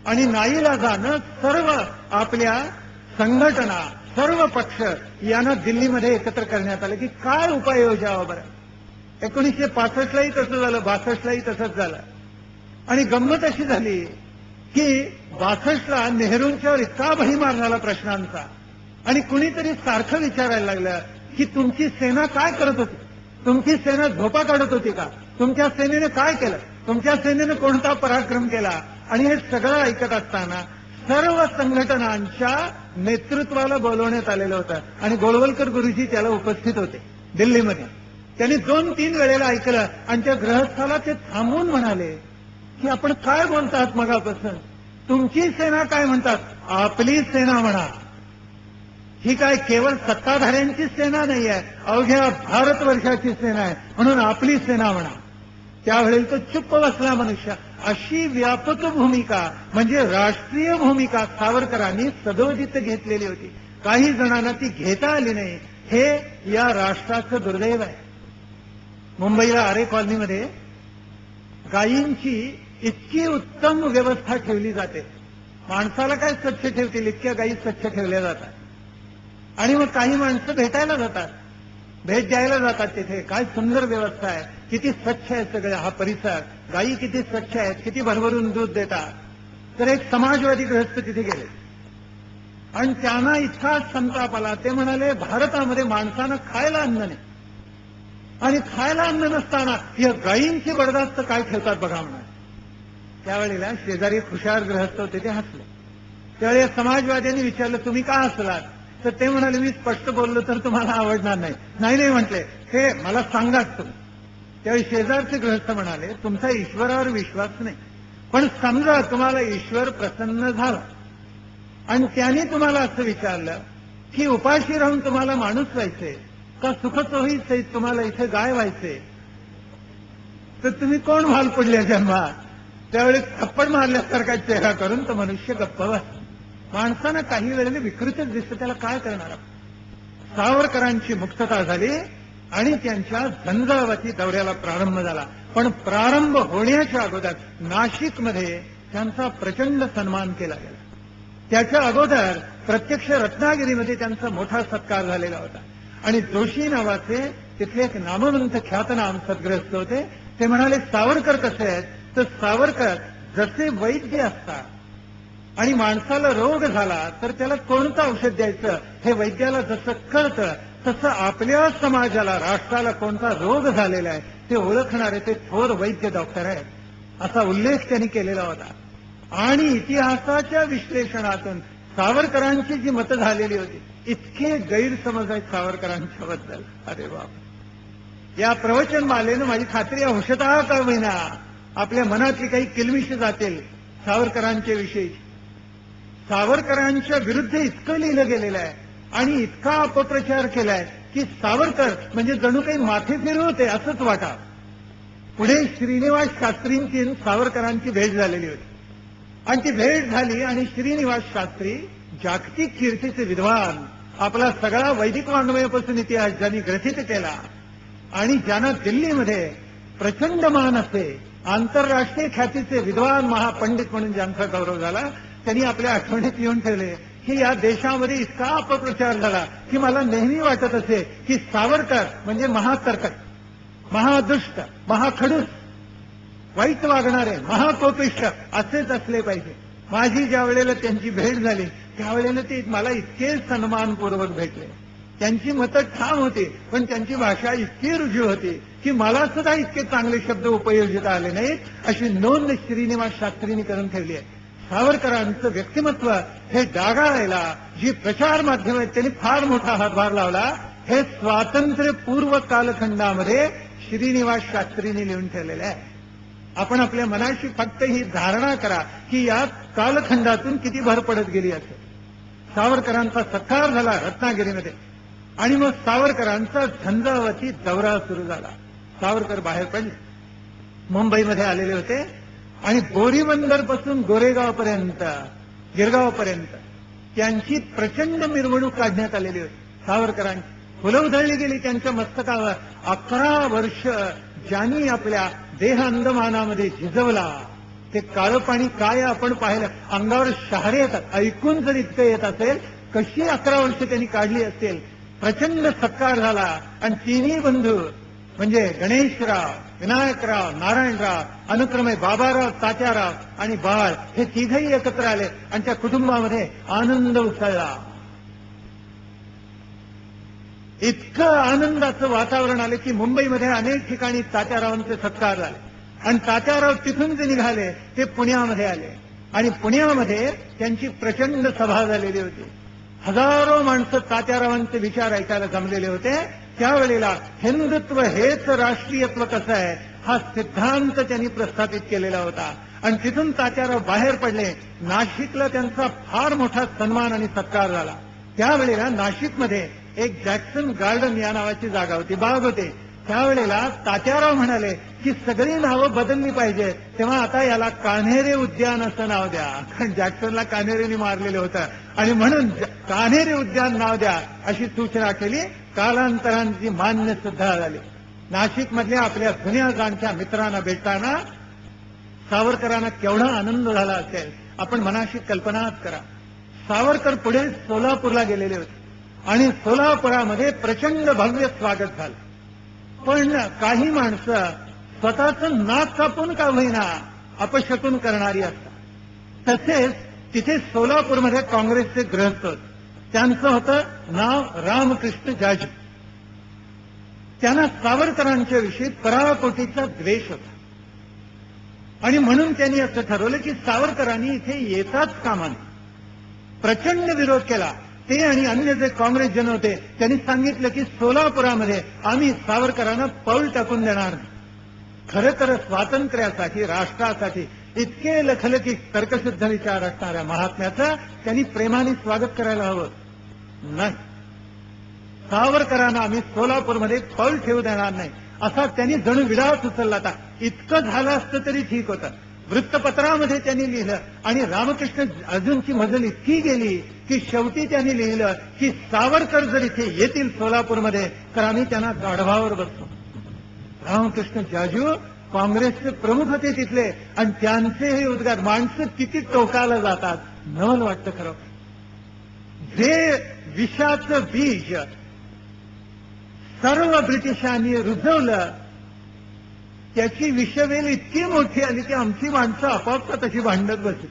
आणि नाईलाजानं सर्व आपल्या संघटना, सर्व पक्ष यांना दिल्लीमध्ये एकत्र करण्यात आलं की काय उपाय योजावा बरं. 1965लाही तसं झालं, 62लाही तसंच झालं. आणि गंमत अशी झाली की 62ला नेहरूंच्यावर इतका भडीमार झाला प्रश्नांचा आणि कुणीतरी सारखं विचारायला लागलं की तुमची सेना काय करत होती, तुमची सेना झोपा काढत होती का, तुमच्या सेनेने काय केलं, तुमच्या सेनेने कोणता पराक्रम केला. आणि हे सगळं ऐकत असताना सर्व संघटनांच्या नेतृत्वाला बोलवण्यात आलेलं होतं आणि गोळवलकर गुरुजी त्याला उपस्थित होते दिल्लीमध्ये. त्यांनी 2-3 वेळेला ऐकलं आणि त्या गृहस्थाला ते थांबवून म्हणाले की आपण काय बोलतात मगापासून, तुमची सेना काय म्हणतात, आपली सेना म्हणा. ही काय केवळ सत्ताधाऱ्यांची सेना नाही आहे, अवघ्या भारतवर्षाची सेना आहे, म्हणून आपली सेना म्हणा. त्यावेळेला तो चुप्प बसला मनुष्य. अशी व्यापक भूमिका म्हणजे राष्ट्रीय भूमिका सावरकरांनी सदोदित घेतलेली होती. काही जणांना ती घेता आली नाही. हे या राष्ट्राचं दुर्दैव आहे. मुंबईला आरे कॉलनीमध्ये गायींची इतकी उत्तम व्यवस्था ठेवली जाते. माणसाला काय स्वच्छ ठेवतील इतक्या गायी स्वच्छ ठेवल्या जातात. आणि मग काही माणसं भेटायला जातात, भेट द्यायला जातात. तिथे काय सुंदर व्यवस्था आहे, किती स्वच्छ आहे सगळं हा परिसर, गायी किती स्वच्छ आहेत, किती भरभरून दूध देतात. तर एक समाजवादी गृहस्थ तिथे गेले आणि त्यांना इतका संताप आला. ते म्हणाले भारतामध्ये माणसानं खायला अन्न नाही आणि खायला अन्न नसताना या गायींची बडदास्त काय ठेवतात बघा म्हणाले. त्यावेळेला शेजारी खुशार गृहस्थ होते, ते हसले. त्यावेळेला समाजवाद्यांनी विचारलं तुम्ही का हसलात, तर ते म्हणाले मी स्पष्ट बोललो तर तुम्हाला आवडणार नाही. नाही म्हटले, हे मला सांगाच तुम्ही. त्यावेळी शेजारचे गृहस्थ म्हणाले तुमचा ईश्वरावर विश्वास नाही, पण समजा तुम्हाला ईश्वर प्रसन्न झाला आणि त्याने तुम्हाला असं विचारलं की उपाशी राहून तुम्हाला माणूस व्हायचे का सुखसोयी सहित तुम्हाला इथे गाय व्हायचे, तर तुम्ही कोण व्हाल पुढल्या जन्मात. त्यावेळी थप्पड मारल्यासारखा चेहरा करून तो मनुष्य गप्प बसला. माणसानं काही वेळेला विकृतच दिसतं, त्याला काय करणार. सावरकरांची मुक्तता झाली आणि त्यांच्या झंझावाती दौऱ्याला प्रारंभ झाला. पण प्रारंभ होण्याच्या अगोदर नाशिकमध्ये त्यांचा प्रचंड सन्मान केला गेला. त्याच्या अगोदर प्रत्यक्ष रत्नागिरीमध्ये त्यांचा मोठा सत्कार झालेला होता. आणि जोशी नावाचे तिथले एक नामवंत ख्यातनाम सद्ग्रस्त होते. ते म्हणाले सावरकर कसे आहेत, तर सावरकर जसे वैद्य असतात आणि माणसाला रोग झाला तर त्याला कोणतं औषध द्यायचं हे वैद्याला जसं कळतं, तसं आपल्या समाजाला, राष्ट्राला कोणता रोग झालेला आहे ते ओळखणारे ते थोर वैद्य डॉक्टर आहेत, असा उल्लेख त्यांनी केलेला होता. आणि इतिहासाच्या विश्लेषणातून सावरकरांची जी मतं झालेली होती, इतके गैरसमज आहेत सावरकरांच्या बद्दल, अरे बाप. या प्रवचन मालेनं माझी खात्री अंशतः का होईना आपल्या मनातली काही किलमिश जातील सावरकरांच्या विषयी. सावरकरांच्या विरुद्ध इतकं लिहिलं गेलेलं आहे आणि इतका अपप्रचार केलाय की सावरकर म्हणजे जणू काही माथे फिरू होते असंच वाटा. पुढे श्रीनिवास शास्त्रींची सावरकरांची भेट झालेली होती आणि ती भेट झाली आणि श्रीनिवास शास्त्री जागतिक कीर्तीचे विद्वान, आपला सगळा वैदिक वाङ्मयापासून इतिहास ज्यांनी ग्रथित केला आणि ज्यांना दिल्लीमध्ये प्रचंड मान असे, आंतरराष्ट्रीय ख्यातीचे विद्वान महापंडित म्हणून ज्यांचा गौरव झाला, त्यांनी आपल्या आठवणीत येऊन ठेवले की या देशामध्ये इतका अपप्रचार झाला की मला नेहमी वाटत असे की सावरकर म्हणजे महाकर्कट, महादुष्ट, महाखडूस, वाईट वागणारे, महाकोपिष्ट असेच असले पाहिजे. माझी ज्या वेळेला त्यांची भेट झाली त्यावेळेला ते मला इतके सन्मानपूर्वक भेटले. त्यांची मतं ठाम होती पण त्यांची भाषा इतकी रुजू होती की मला सुद्धा इतके चांगले शब्द उपयोजिता आले नाहीत, अशी नोंद श्रीनिवास शास्त्रींनी करून ठेवली आहे. सावरकरांचं व्यक्तिमत्व हे डागाळायला जी प्रचार माध्यम आहेत त्यांनी फार मोठा हातभार लावला. हे स्वातंत्र्यपूर्व कालखंडामध्ये श्रीनिवास शास्त्रींनी लिहून ठेवलेलं आहे. आपण आपल्या मनाशी फक्त ही धारणा करा की या कालखंडातून किती भर पडत गेली असेल. सावरकरांचा सत्कार झाला रत्नागिरीमध्ये आणि मग सावरकरांचा झंझावाती दौरा सुरू झाला. सावरकर बाहेर पडले, मुंबईमध्ये आलेले होते आणि बोरीबंदर पासून गोरेगावपर्यंत, गिरगावपर्यंत त्यांची प्रचंड मिरवणूक काढण्यात आलेली होती. सावरकरांची फुलं उधळली गेली त्यांच्या मस्तकावर. 11 वर्ष ज्यांनी आपल्या देह अंदमानामध्ये झिजवला ते काळं पाणी काय आपण पाहिलं, अंगावर शहारे येतात. ऐकून जर इतकं येत असेल, कशी 11 वर्ष त्यांनी काढली असेल. प्रचंड सत्कार झाला आणि तिन्ही बंधू म्हणजे गणेशराव, विनायकराव, नारायणराव, अनुक्रमे बाबाराव, तात्याराव आणि बाळ हे तिघही एकत्र आले आणि त्या कुटुंबामध्ये आनंद उसळला. इतकं आनंदाचं वातावरण आलं की मुंबईमध्ये अनेक ठिकाणी तात्यारावांचे सत्कार झाले आणि तात्याराव तिथून जे निघाले ते पुण्यामध्ये आले आणि पुण्यामध्ये त्यांची प्रचंड सभा झालेली होती. हजारो माणसं तात्यारावांचे विचार ऐकायला जमलेले होते. त्यावेळेला हिंदुत्व हेच राष्ट्रीयत्व कसं आहे हा सिद्धांत त्यांनी प्रस्थापित केलेला होता आणि तिथून तात्याराव बाहेर पडले. नाशिकला त्यांचा फार मोठा सन्मान आणि सत्कार झाला. त्यावेळेला नाशिकमध्ये एक जॅक्सन गार्डन या नावाची जागा होती, बाग होते. त्यावेळेला तात्याराव म्हणाले की सगळी नावं बदलली पाहिजे, तेव्हा आता याला कान्हेरे उद्यान असं नाव द्या, कारण जॅक्सनला कान्हेरेने मारलेलं होतं आणि म्हणून कान्हेरे उद्यान नाव द्या अशी सूचना केली. कालांतरांची मान्य सुद्धा झाली. नाशिकमधल्या आपल्या जुन्या जाणत्या मित्रांना भेटताना सावरकरांना केवढा आनंद झाला असेल आपण मनाशी कल्पनाच करा. सावरकर पुढे सोलापूरला गेलेले होते आणि सोलापुरामध्ये प्रचंड भव्य स्वागत झालं. पण काही माणसं स्वतःचं नाक कापून का होईना अपशकुन करणारी असतात. तसेच तिथे सोलापूरमध्ये काँग्रेसचे गृहस्थ होते, त्यांचं होतं नाव रामकृष्ण जाजू. त्यांना सावरकरांच्या विषयी पराकोटीचा द्वेष होता आणि म्हणून त्यांनी असं ठरवलं की सावरकरांनी इथे येताच कामा नये. प्रचंड विरोध केला. ते आणि अन्य जे काँग्रेसजन होते त्यांनी सांगितलं की सोलापुरामध्ये आम्ही सावरकरांना पाऊल टाकून देणार नाही. खरं तर स्वातंत्र्यासाठी, राष्ट्रासाठी इतके लखलखी तर्कशुद्ध विचार असणाऱ्या महात्म्याचं त्यांनी प्रेमाने स्वागत करायला हवं. नाही, सावरकरांना आम्ही सोलापूरमध्ये पाऊल ठेवू देणार नाही असा त्यांनी जणू विडाच उचलला होता. इतकं झालं असतं तरी ठीक होतं. वृत्तपत्रामध्ये त्यांनी लिहिलं आणि रामकृष्ण अर्जुनची मजल इतकी गेली की शेवटी त्यांनी लिहिलं की सावरकर जर इथे येतील सोलापूरमध्ये तर आम्ही त्यांना गाढवावर बसतो. रामकृष्ण जाजू काँग्रेसचे प्रमुख होते तिथले आणि त्यांचे हे उद्गार माणसं किती टोकाला जातात, नवल वाटतं खरं. जे विषाचं बीज सर्व ब्रिटिशांनी रुजवलं त्याची विषवेल इतकी मोठी आली की आमची माणसं आपापसात तशी भांडत बसली.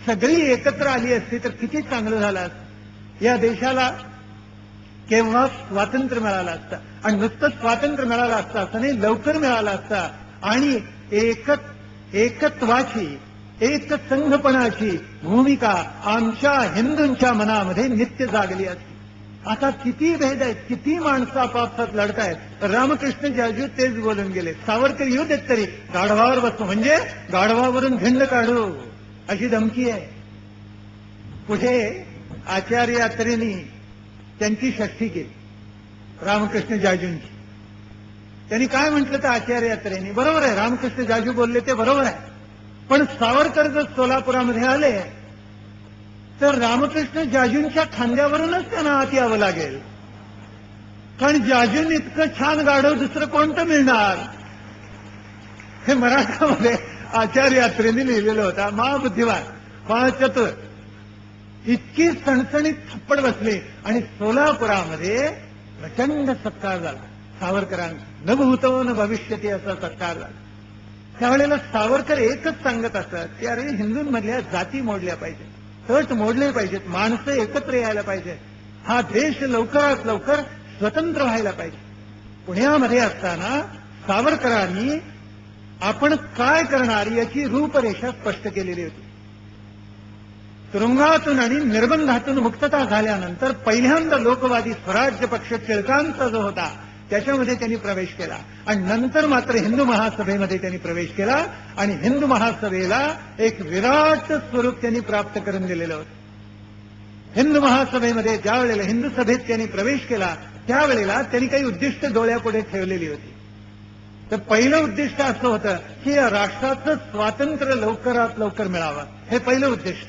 सगळी एकत्र आली असती तर किती चांगलं झालं असतं. या देशाला केव्हा स्वातंत्र्य मिळालं असतं, आणि नुसतं स्वातंत्र्य मिळालं असतं असं नाही, लवकर मिळालं असतं, आणि एकत्वाची एक संघपणाची भूमिका आमच्या हिंदूंच्या मनामध्ये नित्य जागली असती. आता किती भेद आहेत, किती माणसं आपापसात लढतायत. रामकृष्ण जाजू तेच बोलून गेले, सावरकर येऊ देत तरी गाढवावर बसतो, म्हणजे गाढवावरून झेंड काढू अशी धमकी आहे. पुढे आचार्य यात्रेनी त्यांची षष्ठी केली रामकृष्ण जाजूंची. त्यांनी काय म्हटलं तर आचार्य यात्रेनी, बरोबर आहे, रामकृष्ण जाजू बोलले ते बरोबर आहे, पण सावरकर जर सोलापुरामध्ये आले तर रामकृष्ण जाजूंच्या खांद्यावरूनच त्यांना आत यावं लागेल, कारण जाजून इतकं छान गाढव दुसरं कोणतं मिळणार. हे मराठामध्ये आचार्य यात्रेने लिहिलेलं होतं. महाबुद्धिवान, महाचतुर, इतकी सणसणीत थप्पड बसली आणि सोलापुरामध्ये प्रचंड सत्कार झाला सावरकरांचा. न भूतो न भविष्यती असा सत्कार झाला. त्यावेळेला सावरकर एकच सांगत असतात की अरे हिंदूंमधल्या जाती मोडल्या पाहिजेत, तट मोडले पाहिजेत, माणसं एकत्र यायला पाहिजेत, हा देश लवकरात लवकर स्वतंत्र व्हायला पाहिजे. पुण्यामध्ये असताना सावरकरांनी आपण काय करणार याची रूपरेषा स्पष्ट केलेली होती. तुरुंगातून आणि निर्बंधातून मुक्तता झाल्यानंतर पहिल्यांदा लोकवादी स्वराज्य पक्ष टिळकांचा जो होता त्याच्यामध्ये त्यांनी प्रवेश केला, आणि नंतर मात्र हिंदू महासभेमध्ये त्यांनी प्रवेश केला, आणि हिंदू महासभेला एक विराट स्वरूप त्यांनी प्राप्त करून दिलेलं होतं. हिंदू महासभेमध्ये ज्या वेळेला हिंदू सभेत त्यांनी प्रवेश केला त्यावेळेला त्यांनी काही उद्दिष्ट डोळ्यापुढे ठेवलेली होती. तर पहिलं उद्दिष्ट असं होतं की या राष्ट्राचं स्वातंत्र्य लवकरात लवकर मिळावं, हे पहिलं उद्दिष्ट.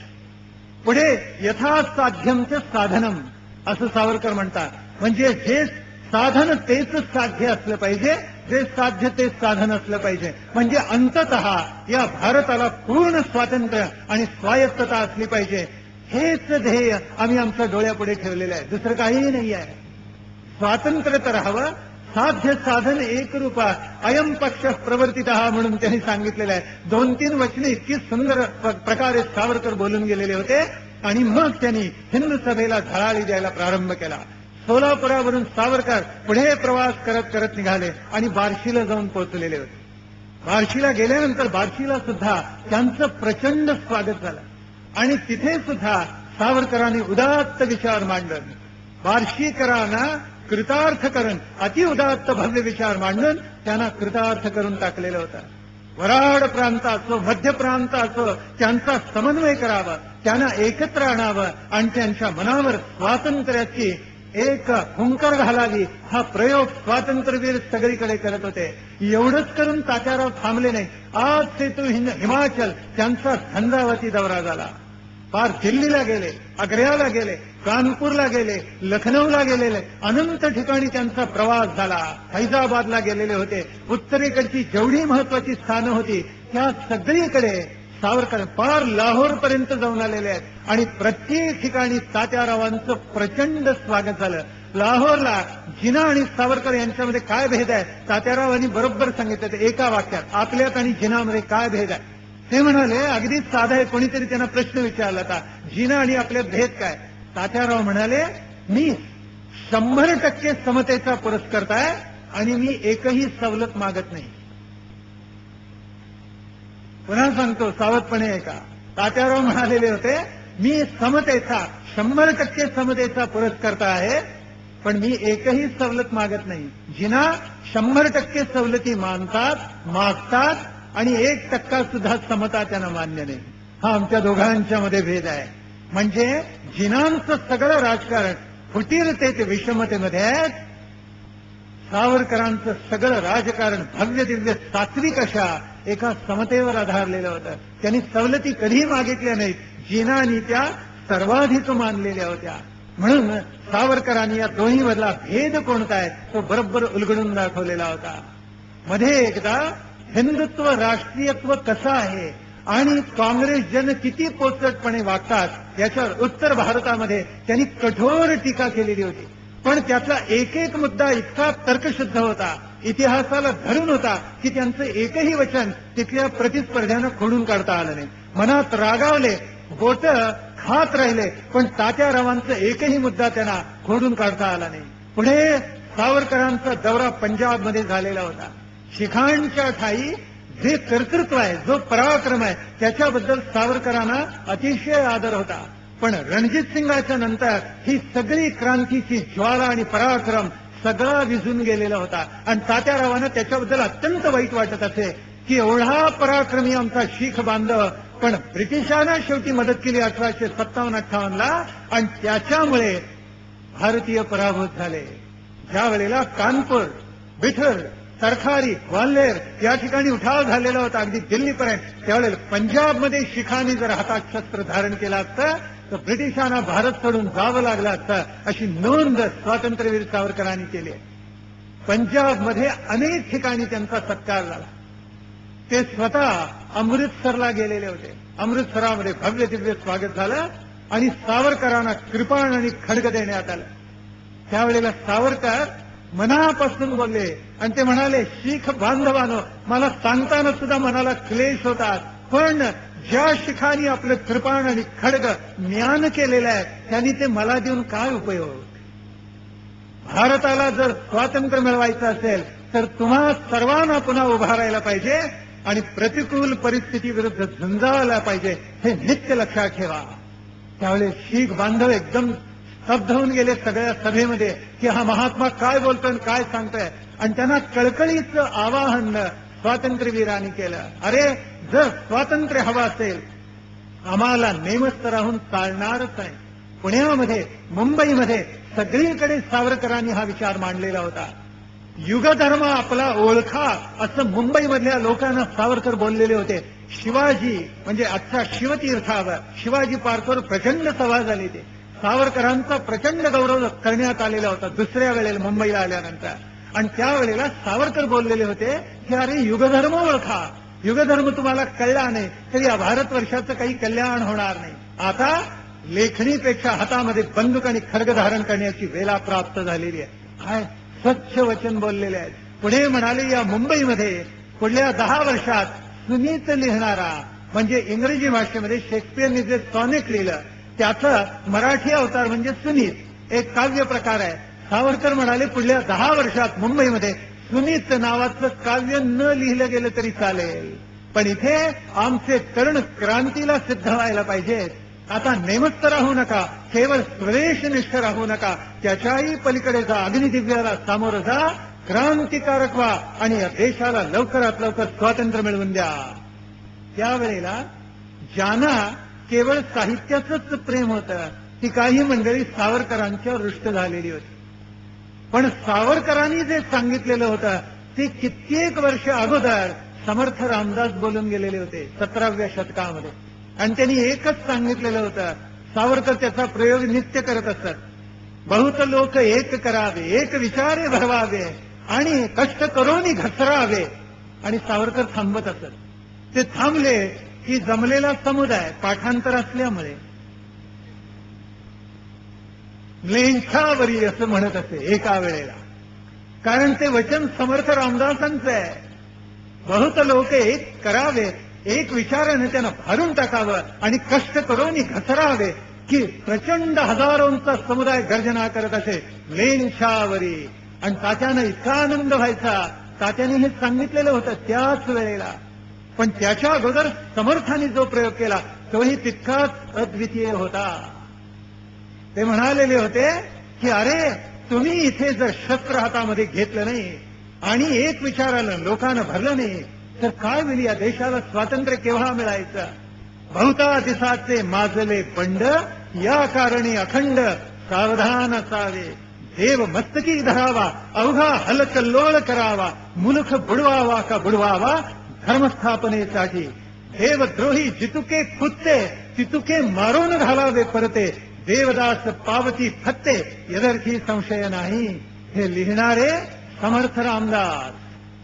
पुढे यथासाध्यमचं साधनम असं सावरकर म्हणतात, म्हणजे जे साधन तेच साध्य असलं पाहिजे, जे साध्य तेच साधन असलं पाहिजे, म्हणजे अंततः या भारताला पूर्ण स्वातंत्र्य आणि स्वायत्तता असली पाहिजे. हेच ध्येय आम्ही आमच्या डोळ्यापुढे ठेवलेलं आहे, दुसरं काहीही नाही आहे. स्वातंत्र्य तर हवं, साध्य साधन एक रूपा अयम पक्ष प्रवर्तितः म्हणून त्यांनी सांगितलेलं आहे. 2-3 वचने इतकी सुंदर प्रकारे सावरकर बोलून गेलेले होते, आणि मग त्यांनी हिंदू सभेला झळाळी द्यायला प्रारंभ केला. सोलापुरावरून सावरकर पुढे प्रवास करत करत निघाले आणि बार्शीला जाऊन पोहोचलेले होते. बार्शीला गेल्यानंतर बार्शीला सुद्धा त्यांचं प्रचंड स्वागत झालं, आणि तिथे सुद्धा सावरकरांनी उदात्त विचार मांडले. बार्शीकरांना कृतार्थ करून अतिउदात्त भव्य विचार मांडून त्यांना कृतार्थ करून टाकलेलं होतं. वराड प्रांत असो, मध्य प्रांत असो, त्यांचा समन्वय करावा, त्यांना एकत्र आणावं, आणि त्यांच्या मनावर स्वातंत्र्याची एक हुंकार घालावी, हा प्रयोग स्वातंत्र्यवीर सगळीकडे करत होते. एवढंच करून तात्याराव थांबले नाही. आज ते तो हिमाचल त्यांचा झंझावाती दौरा झाला. फार दिल्लीला गेले, आग्र्याला गेले, कानपूरला गेले, लखनौला गेलेले, अनंत ठिकाणी त्यांचा प्रवास झाला. फैजाबादला गेलेले होते. उत्तरेकडची जेवढी महत्वाची स्थानं होती त्या सगळीकडे सावरकर पार लाहोरपर्यंत जाऊन आलेले आहेत, आणि प्रत्येक ठिकाणी तात्यारावांचं प्रचंड स्वागत झालं. लाहोरला जिना आणि सावरकर यांच्यामध्ये काय भेद आहे तात्यारावांनी बरोबर सांगितलं एका वाक्यात, आपल्यात आणि जिनामध्ये काय भेद आहे. ते म्हणाले अगदीच साधा आहे. कोणीतरी त्यांना प्रश्न विचारला होता, जिना आणि आपल्यात भेद काय. तात्याराव म्हणाले, मी 100% समतेचा पुरस्कर्ता आहे, आणि मी एकही सवलत मागत नाही. पुन्हा सांगतो सावधपणे ऐका. तात्याराव म्हणालेले होते, मी समतेचा 100% समतेचा पुरस्कर्ता आहे, पण मी एकही सवलत मागत नाही. जिना 100% सवलती मागतात, आणि 1% सुद्धा समता त्यांना मान्य नाही. हा आमच्या दोघांच्या मध्ये भेद आहे. म्हणजे जिनांचं सगळं राजकारण फुटीरतेत विषमतेमध्ये आहे, सावरकरांचं सगळं राजकारण भव्य दिव्य सात्विक अशा एका समतेवर आधारलेलं होतं. त्यांनी सवलती कधीही मागितल्या नाहीत, जिनांनी त्या सर्वाधिक मानलेल्या होत्या. म्हणून सावरकरांनी या दोन्हीमधला भेद कोणता आहे तो बरोबर उलगडून दाखवलेला होता. मध्ये एकदा हिंदुत्व राष्ट्रीयत्व कसं आहे आणि काँग्रेस जन किती पोचटपणे वागतात याच्यावर उत्तर भारतामध्ये त्यांनी कठोर टीका केलेली होती. पण त्यातला एक एक मुद्दा इतका तर्कशुद्ध होता, इतिहासाला धरून होता, की त्यांचं एकही वचन तिथल्या प्रतिस्पर्ध्यांना खोडून काढता आलं नाही. मनात रागावले, बोट खात राहिले, पण तात्यारावांचा एकही मुद्दा त्यांना खोडून काढता आला नाही. पुढे सावरकरांचा दौरा पंजाबमध्ये झालेला होता. शिखांच्या ठाई जे कर्तृत्व आहे, जो पराक्रम आहे, त्याच्याबद्दल सावरकरांना अतिशय आदर होता. पण रणजित सिंगाच्या नंतर ही सगळी क्रांतीची ज्वाला आणि पराक्रम सगळा विझून गेलेला होता. आणि तात्यारावांना त्याच्याबद्दल अत्यंत वाईट वाटत असे की एवढा पराक्रमी आमचा शीख बांधव, पण ब्रिटिशांना शेवटी मदत केली 1857-58ला, आणि त्याच्यामुळे भारतीय पराभूत झाले. ज्या वेळेला कानपूर, बिठर, तरखारी, ग्वाल्हेर या ठिकाणी उठाव झालेला होता अगदी दिल्लीपर्यंत, त्यावेळेला पंजाबमध्ये शिखांनी जर हातात शस्त्र धारण केलं असतं तर ब्रिटिशांना भारत सोडून जावं लागलं असतं, अशी नोंद स्वातंत्र्यवीर सावरकरांनी केली. पंजाबमध्ये अनेक ठिकाणी त्यांचा सत्कार झाला. ते स्वतः अमृतसरला गेलेले होते. अमृतसरामध्ये भव्य दिव्य स्वागत झालं आणि सावरकरांना कृपाण आणि खड्ग देण्यात आलं. त्यावेळेला सावरकर मनापासून बोलले आणि ते म्हणाले, शीख बांधवांनो, मला सांगताना सुद्धा मनाला क्लेश होतात, पण ज्या शिखांनी आपलं कृपाण आणि खड्ग ज्ञान केलेलं आहे त्यांनी ते मला देऊन काय उपयोग. भारताला जर स्वातंत्र्य मिळवायचं असेल तर तुम्हा सर्वांना पुन्हा उभा राहायला पाहिजे आणि प्रतिकूल परिस्थितीविरुद्ध झुंजायला पाहिजे, हे नित्य लक्षात ठेवा. त्यावेळी शीख बांधव एकदम स्तब्ध होऊन गेले सगळ्या सभेमध्ये की हा महात्मा काय बोलतोय काय सांगतोय. आणि त्यांना कळकळीचं आवाहन स्वातंत्र्यवीरांनी केलं. अरे, जर स्वातंत्र्य हवं असेल आम्हाला नेमस्त राहून चालणारच नाही. पुण्यामध्ये, मुंबईमध्ये सगळीकडे सावरकरांनी हा विचार मांडलेला होता. युगधर्म आपला ओळखा असं मुंबईमधल्या लोकांना सावरकर बोललेले होते. शिवाजी म्हणजे आजच्या शिवतीर्थावर शिवाजी पार्कवर प्रचंड सभा झाली. ते सावरकरांचा प्रचंड गौरव करण्यात आलेला होता दुसऱ्या वेळेला मुंबईला आल्यानंतर. आणि त्यावेळेला सावरकर बोललेले होते की अरे, युगधर्म ओळखा. युगधर्म तुम्हाला कळला नाही तरी या भारतवर्षाचं काही कल्याण होणार नाही. आता लेखणीपेक्षा हातामध्ये बंदूक आणि खड्ग धारण करण्याची वेळा प्राप्त झालेली आहे. काय स्वच्छ वचन बोललेले आहेत. पुढे म्हणाले, या मुंबईमध्ये पुढल्या 10 वर्षात सुनीत लिहिणारा, म्हणजे इंग्रजी भाषेमध्ये शेक्सपियरने जे सॉनेट लिहिलं त्याचं मराठी अवतार म्हणजे सुनीत, एक काव्य प्रकार आहे. सावरकर म्हणाले, पुढल्या 10 वर्षात मुंबईमध्ये सुनीत नावाचं काव्य न लिहिलं गेलं तरी चालेल, पण इथे आमचे तरुण क्रांतीला सिद्ध व्हायला पाहिजेत. आता नेमस्त राहू नका, केवळ स्वदेशनिष्ठ राहू नका, त्याच्याही पलीकडे जा, अग्निदिव्याला सामोरं जा, क्रांतिकारक व्हा आणि या देशाला लवकरात लवकर स्वातंत्र्य मिळवून द्या. त्यावेळेला ज्यांना केवळ साहित्याचंच प्रेम होतं ती काही मंडळी सावरकरांच्या रुष्ट झालेली होती. पण सावरकरांनी जे सांगितलेलं होतं ते कित्येक वर्ष अगोदर समर्थ रामदास बोलून गेलेले होते 17व्या शतकामध्ये. आणि त्यांनी एकच सांगितलेलं होतं. सावरकर त्याचा प्रयोग नित्य करत असत. बहुत लोक एक करावे, एक विचारे भरवावे आणि कष्ट करून घसरावे. आणि सावरकर थांबत असत. ते थांबले की जमलेला समुदाय पाठांतर असल्यामुळे लेंछावरी असं म्हणत असे एका वेळेला, कारण ते वचन समर्थ रामदासांचं आहे. बहुत लोक एक करावे, एक विचाराने त्यांना भरून टाकावं आणि कष्ट करून घसरावे, की प्रचंड हजारोंचा समुदाय गर्जना करत असे लेंछावरी. आणि तात्यानं इतका आनंद व्हायचा. तात्याने हे सांगितलेलं होतं त्याच वेळेला. पण त्याच्या अगोदर समर्थाने जो प्रयोग केला तोही तितकाच अद्वितीय होता. ते म्हणालेले होते की अरे, तुम्ही इथे जर शस्त्र हातामध्ये घेतलं नाही आणि एक विचारानं लोकांना भरलं नाही तर काय होईल, या देशाला स्वातंत्र्य केव्हा मिळायचं. बहुता दिसाचे माजले बंड, या कारणी अखंड सावधान असावे. देव मस्तकी धरावा, अवघा हलकल्लोळ करावा, मुलुख बुडवावा का बुडवावा धर्मस्थापनेसाठी. देवद्रोही जितुके कुत्ते, तितुके मारून घालावे परते. देवदास पावती फत्ते, यदर्थी संशय नाही. हे लिहिणारे समर्थ रामदास,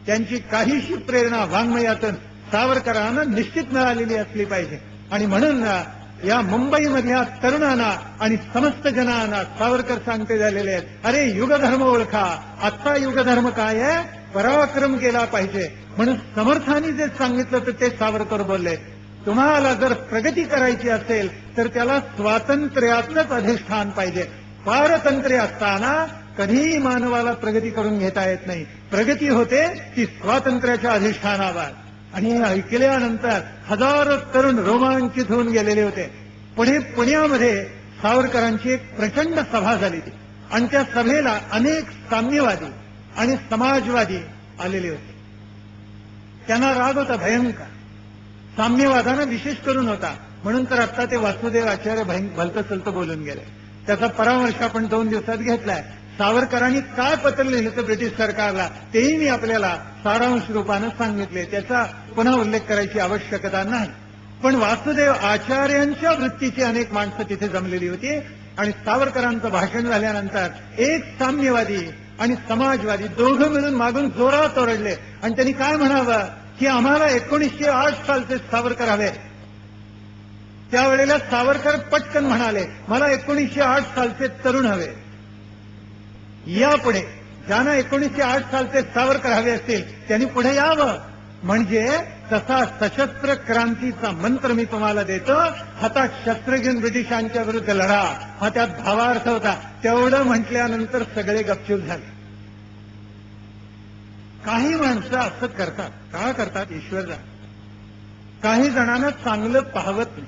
त्यांची काहीशी प्रेरणा वाङ्मयातून सावरकरांना निश्चित मिळालेली असली पाहिजे. आणि म्हणून या मुंबईमधल्या तरुणांना आणि समस्त जनांना सावरकर सांगते झालेले आहेत, अरे युगधर्म ओळखा. आजचा युगधर्म काय आहे, पराक्रम केला पाहिजे. म्हणून समर्थांनी जे सांगितलं तर ते सावरकर बोलले. तुम्हाला जर प्रगती करायची असेल तर त्याला स्वातंत्र्यातच अधिष्ठान पाहिजे. पारतंत्र्य असताना कधीही मानवाला प्रगती करून घेता येत नाही. प्रगती होते ती स्वातंत्र्याच्या अधिष्ठानावर. आणि हे ऐकल्यानंतर हजारो तरुण रोमांचित होऊन गेलेले होते. पुढे पुण्यामध्ये सावरकरांची एक प्रचंड सभा झाली ती, आणि त्या सभेला अनेक साम्यवादी आणि समाजवादी आलेले होते. त्यांना राग होता भयंकर. साम्यवादानं विशेष करून होता, म्हणून तर आता ते वासुदेव आचार्य भलतं चलतं बोलून गेले. त्याचा परामर्श आपण 2 दिवसात घेतलाय. सावरकरांनी काय पत्र लिहिलं होतं ब्रिटिश सरकारला तेही मी आपल्याला सारांश रूपानं सांगितले. त्याचा पुन्हा उल्लेख करायची आवश्यकता नाही. पण वासुदेव आचार्यांच्या वृत्तीची अनेक माणसं तिथे जमलेली होती. आणि सावरकरांचं भाषण झाल्यानंतर एक साम्यवादी आणि समाजवादी दोघं मिळून मागून जोरात ओरडले. आणि त्यांनी काय म्हणावं की आम्हाला 1908 सालचे सावरकर हवे. त्यावेळेला सावरकर पटकन म्हणाले, मला 1908 सालचे तरुण हवे. यापुढे ज्यांना 1908 सालचे सावरकर हवे असतील त्यांनी पुढे यावं. म्हणजे तसा सशस्त्र क्रांतीचा मंत्र मी तुम्हाला देतो. हातात शस्त्र घेऊन ब्रिटिशांच्या विरुद्ध लढा, हा त्यात भावार्थ होता. तेवढं म्हटल्यानंतर सगळे गपचूप झाले. काही माणसं असं करतात. का करतात ईश्वर जाणे. काही जणांना चांगलं पाहवत नाही.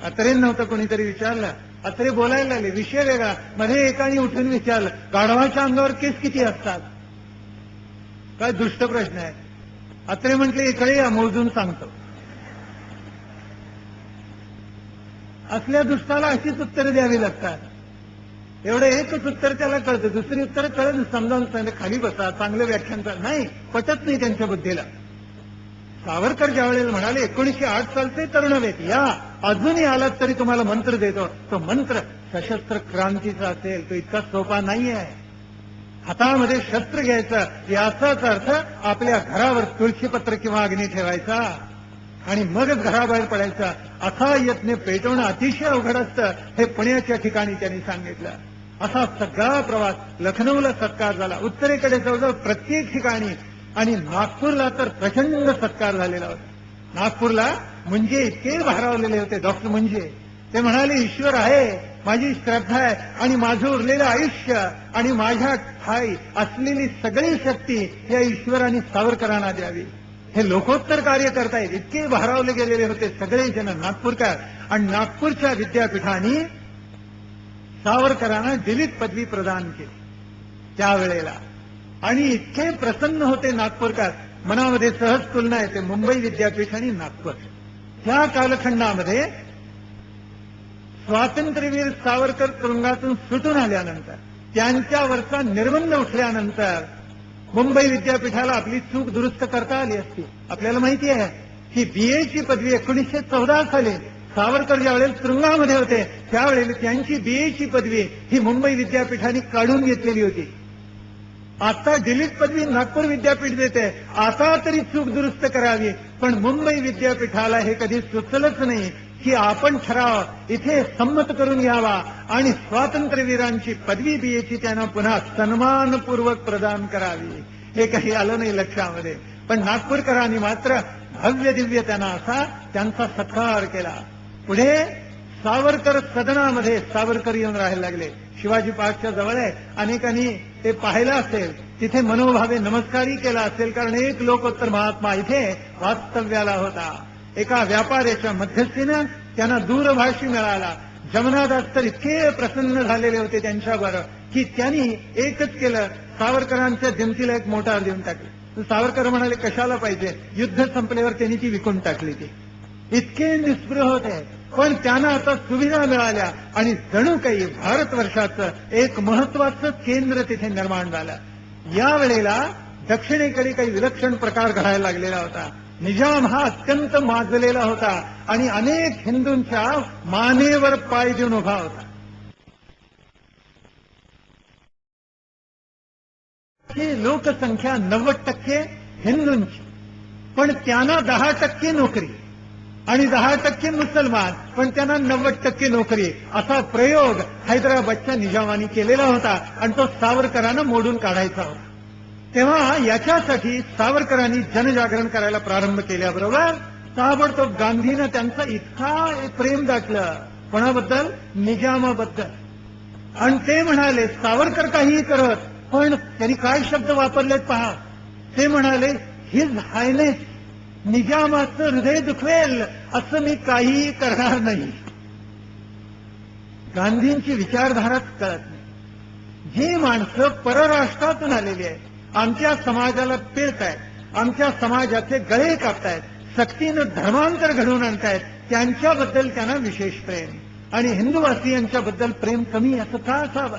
अत्रेन नव्हतं कोणीतरी विचारलं, अत्रे बोलायला लागले, विषय वेगळा. मध्ये एकाने उठून विचारलं, गाढवाच्या अंगावर केस किती असतात? काय दुष्ट प्रश्न आहे. अत्रे म्हटले, इकडे या मोजून सांगतो. असल्या दुष्टाला अशीच उत्तरं द्यावी लागतात. एवढं एकच उत्तर त्याला कळतं, दुसरी उत्तर कळत समजावून सांगितलं, खाली बसा, चांगलं व्याख्यान नाही, पटत नाही त्यांच्या बुद्धीला. सावरकर ज्या वेळेला म्हणाले 1908 सालचे तरुण हवेत, या अजूनही आलात तरी तुम्हाला मंत्र देतो. तो मंत्र सशस्त्र क्रांतीचा असेल, तो इतका सोपा नाही आहे. हातामध्ये शस्त्र घ्यायचं, याचाच अर्थ आपल्या घरावर तुळशीपत्र किंवा अग्नी ठेवायचा आणि मगच घराबाहेर पडायचा. असा यत्न पेटवणं अतिशय अवघड असतं, हे पुण्याच्या ठिकाणी त्यांनी सांगितलं. असा सगळा प्रवास. लखनौला सत्कार झाला, उत्तरेकडे जवळजवळ प्रत्येक ठिकाणी, आणि नागपूरला तर प्रचंड सत्कार झालेला होता. नागपूरला मुंजे इतके भारावलेले होते, डॉक्टर मुंजे. ते म्हणाले, ईश्वर आहे, माझी श्रद्धा आहे, आणि माझं उरलेलं आयुष्य आणि माझ्या ठाई असलेली सगळी शक्ती या ईश्वराने सावरकरांना द्यावी. हे लोकोत्तर कार्य करतायत. इतके भारावले गेलेले होते सगळे जण नागपूरकर. आणि नागपूरच्या विद्यापीठाने सावरकरांना डिलीट पदवी प्रदान केली त्यावेळेला. आणि इतके प्रसन्न होते नागपूरकर, मनामध्ये सहज तुलना येते मुंबई विद्यापीठ आणि नागपूर. त्या कालखंडामध्ये स्वातंत्र्यवीर सावरकर तुरुंगातून सुटून आल्यानंतर, त्यांच्यावरचा निर्बंध उठल्यानंतर मुंबई विद्यापीठाला आपली चूक दुरुस्त करता आली असती. आपल्याला माहिती आहे की बीएची पदवी 1914 साली सावरकर ज्यावेळेला तुरुंगामध्ये होते त्यावेळेला त्यांची बीएची पदवी ही मुंबई विद्यापीठाने काढून घेतलेली होती. आता डिलीट पदवी नागपूर विद्यापीठ देते. आता तरी चूक दुरुस्त करावी, पण मुंबई विद्यापीठाला हे कधी सुचलंच नाही की आपण ठराव इथे संमत करून घ्यावा आणि स्वातंत्र्यवीरांची पदवी बीएची त्यांना पुन्हा सन्मानपूर्वक प्रदान करावी. हे काही आलं नाही लक्षामध्ये. पण नागपूरकरांनी मात्र भव्य दिव्य त्यांना असा त्यांचा सत्कार केला. पुढे सावरकर सदनामध्ये सावरकर येऊन राहायला लागले. शिवाजी पार्कच्या जवळ आहे, अनेकांनी ते पाहिलं असेल. तिथे मनोभावे नमस्कारही केला असेल, कारण एक लोकोत्तर महात्मा इथे वास्तव्याला होता. एका व्यापाऱ्याच्या मध्यस्थीनं त्यांना दूरभाषी मिळाला. जमनादास तर इतके प्रसन्न झालेले होते त्यांच्यावर की त्यांनी एकच केलं, सावरकरांच्या दिमतीला एक मोटार देऊन टाकली. सावरकर म्हणाले, कशाला पाहिजे, युद्ध संपल्यावर त्यांनी ती विकून टाकली. ती इतके निस्पृह होते. पण त्यांना आता सुविधा मिळाल्या आणि जणू काही भारतवर्षाचं एक महत्वाचं केंद्र तिथे निर्माण झालं. यावेळेला दक्षिणेकडे काही विलक्षण प्रकार घडायला लागलेला होता. निजाम हा अत्यंत माजलेला होता आणि अनेक हिंदूंच्या मानेवर पाय देऊन उभा होता. ही लोकसंख्या 90% हिंदूंची, पण त्यांना 10% नोकरी आणि 10% मुसलमान, पण त्यांना 90% नोकरी. असा प्रयोग हैदराबादच्या निजामाने केलेला होता आणि तो सावरकरांना मोडून काढायचा होता. तेव्हा याच्यासाठी सावरकरांनी जनजागरण करायला प्रारंभ केल्याबरोबर ताबडतोब गांधीनं त्यांचा इतका प्रेम दाटलं कोणाबद्दल? निजामाबद्दल. आणि ते म्हणाले सावरकर काहीही करत, पण त्यांनी काय शब्द वापरलेत पहा. ते म्हणाले हिज हायनेस निजामाचं हृदय दुखवेल असं मी काहीही करणार नाही. गांधींची विचारधाराच कळत नाही. जी माणसं परराष्ट्रातून आलेली आहेत, आमच्या समाजाला पिळतायत, आमच्या समाजाचे गळे कापतायत, सक्तीनं धर्मांतर घडवून आणतायत, त्यांच्याबद्दल त्यांना विशेष प्रेम. आणि हिंदूवासियांच्याबद्दल प्रेम कमी असं का असावं?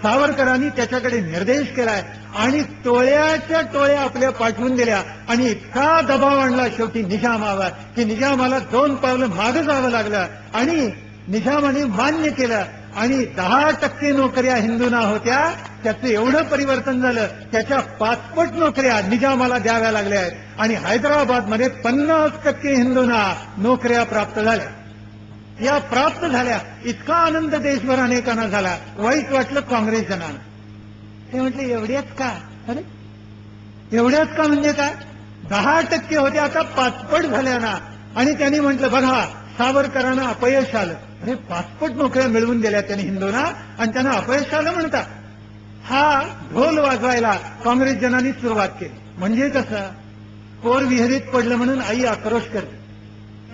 सावरकरांनी त्याच्याकडे निर्देश केलाय आणि टोळ्याच्या टोळ्या आपल्या पाठवून दिल्या आणि इतका दबाव आणला शेवटी निजामावर की निजामाला 2 पावलं मागं जावं लागलं. आणि निजामाने मान्य केलं आणि 10% नोकऱ्या हिंदूंना होत्या, त्याचं एवढं परिवर्तन झालं, त्याच्या 5 नोकऱ्या निजामाला द्याव्या लागल्या आहेत आणि हैदराबादमध्ये 50% हिंदूंना नोकऱ्या प्राप्त झाल्या. या प्राप्त झाल्या, इतका आनंद देशभर अनेकांना झाला. वाईट वाटलं काँग्रेस जनांना. ते म्हटले एवढ्याच का? अरे एवढ्याच का म्हणजे काय? 10% होते, आता 5 झाल्या ना. आणि त्यांनी म्हटलं बघा सावरकरांना अपयश आलं. अरे 5 नोकऱ्या मिळवून दिल्या त्यांनी हिंदूंना आणि त्यांना अपयश आलं म्हणतात. हा ढोल वाजवायला काँग्रेस जनांनी सुरुवात केली. म्हणजे कसं? पोर विहिरीत पडलं म्हणून आई आक्रोश करते,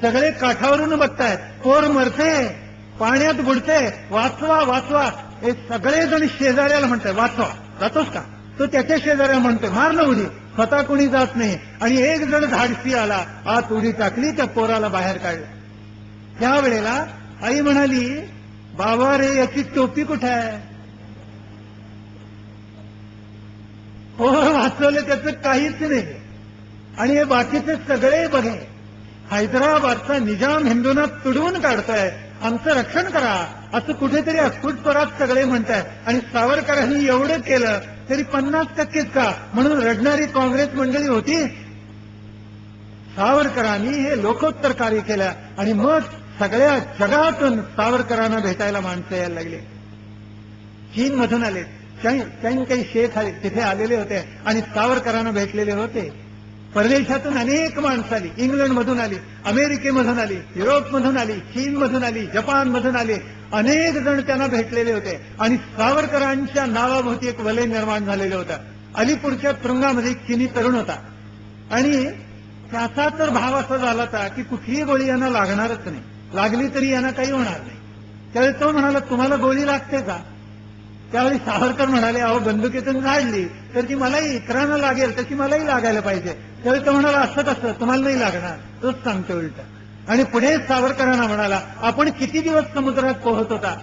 सगळे काठावरून बघतायत, पोर मरते, पाण्यात बुडते, वाचवा वाचवा. हे सगळेजण शेजाऱ्याला म्हणताय वाचवा. जातोस का? तो त्याच्या शेजाऱ्याला म्हणतोय मारणं उडी. स्वतः कोणी जात नाही. आणि एक जण धाडसी आला, आत उडी टाकली, त्या पोराला बाहेर काढलं. त्यावेळेला आई म्हणाली बाबा रे याची टोपी कुठे आहे? पोर वाचवलं त्याचं काहीच नाही. आणि हे बाकीचे सगळे बघे, हैदराबादचा निजाम हिंदूंना तुडवून काढतोय, आमचं रक्षण करा असं कुठेतरी अस्फुटस्वरात सगळे म्हणतायत. आणि सावरकरांनी एवढं केलं तरी 50%च का म्हणून रडणारी काँग्रेस मंडळी होती. सावरकरांनी हे लोकोत्तर कार्य केलं आणि मग सगळ्या जगातून सावरकरांना भेटायला माणसं यायला लागले. चीनमधून आले, काही शेख आले, तिथे आलेले होते आणि सावरकरांना भेटलेले होते. परदेशातून अनेक माणसं आली, इंग्लंडमधून आली, अमेरिकेमधून आली, युरोपमधून आली, चीनमधून आली, जपानमधून आली. अनेक जण त्यांना भेटलेले होते आणि सावरकरांच्या नावाभोवती एक वलय निर्माण झालेलं होतं. अलीपूरच्या तुरुंगामध्ये एक चीनी तरुण होता आणि त्याचा तर भाव असा झाला होता की कुठलीही गोळी यांना लागणारच नाही, लागली तरी यांना काही होणार नाही. त्यावेळी तो म्हणाला तुम्हाला गोळी लागते का? त्यावेळी सावरकर म्हणाले अहो बंदुकीतून झाडली तर ती मलाही इतरांना लागेल तशी मलाही लागायला पाहिजे. त्यावेळी तो म्हणाला असं कसं, तुम्हाला नाही लागणार, तोच सांगतो उलट. आणि पुढे सावरकरांना म्हणाला आपण किती दिवस समुद्रात पोहत होता?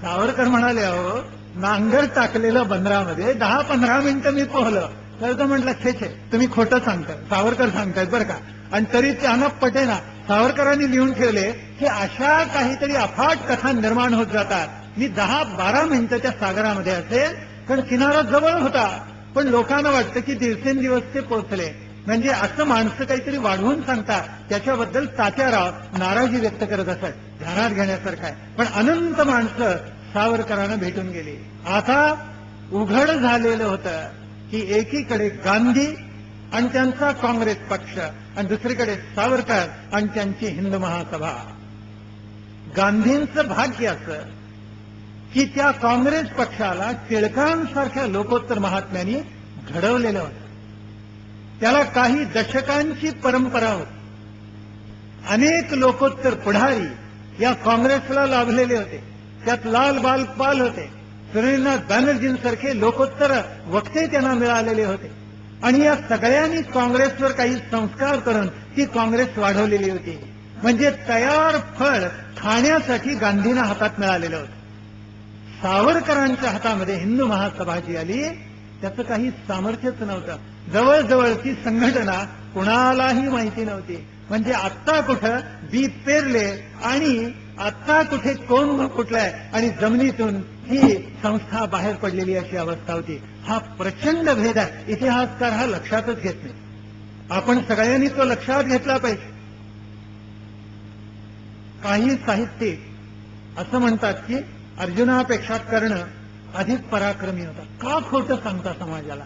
सावरकर म्हणाले अहो नांगर टाकलेलं बंदरामध्ये 10-15 मिनिटं मी पोहलं. तर तो म्हटलं छे छे तुम्ही खोटं सांगताय. सावरकर सांगतायत बरं का. आणि तरी त्यांना पटेना. सावरकरांनी लिहून ठेवले की अशा काहीतरी अफाट कथा निर्माण होत जातात. मी 10-12 मिनिटं त्या सागरामध्ये असेल, कारण किनारा जवळ होता, पण लोकांना वाटतं की दिवसेंदिवस ते पोहोचले. म्हणजे असं माणसं काहीतरी वाढवून सांगतात, त्याच्याबद्दल तात्याराव नाराजी व्यक्त करत असत. ध्यानात घेण्यासारखं आहे. पण अनंत माणसं सावरकरांना भेटून गेली. आता उघड झालेलं होतं की एकीकडे गांधी आणि त्यांचा काँग्रेस पक्ष आणि दुसरीकडे सावरकर आणि त्यांची हिंद महासभा. गांधींचं भाग्य असं की त्या काँग्रेस पक्षाला टिळकांसारख्या लोकोत्तर महात्म्यांनी घडवलेलं होतं. त्याला काही दशकांची परंपरा होती. अनेक लोकोत्तर पुढारी या काँग्रेसला लाभलेले होते. त्यात लाल बाल पाल होते, सुरेंद्रनाथ बॅनर्जींसारखे लोकोत्तर वक्ते त्यांना मिळालेले होते. आणि या सगळ्यांनी काँग्रेसवर काही संस्कार करून ती काँग्रेस वाढवलेली होती. म्हणजे तयार फळ खाण्यासाठी गांधींना हातात मिळालेलं होतं. सावरकरांच्या हातामध्ये हिंदू महासभा जी आली त्याचं काही सामर्थ्यच नव्हतं. जवळजवळची संघटना कुणालाही माहिती नव्हती. म्हणजे आत्ता कुठं बी पेरले आणि आत्ता कुठे कोण फुटलाय आणि जमिनीतून ही संस्था बाहेर पडलेली अशी अवस्था होती. हा प्रचंड भेद आहे. इतिहासकार हा लक्षातच घेत नाही. आपण सगळ्यांनी तो लक्षात घेतला पाहिजे. काही साहित्यिक असं म्हणतात की अर्जुनापेक्षा कर्ण अधिक पराक्रमी होता. का खोटं सांगता समाजाला?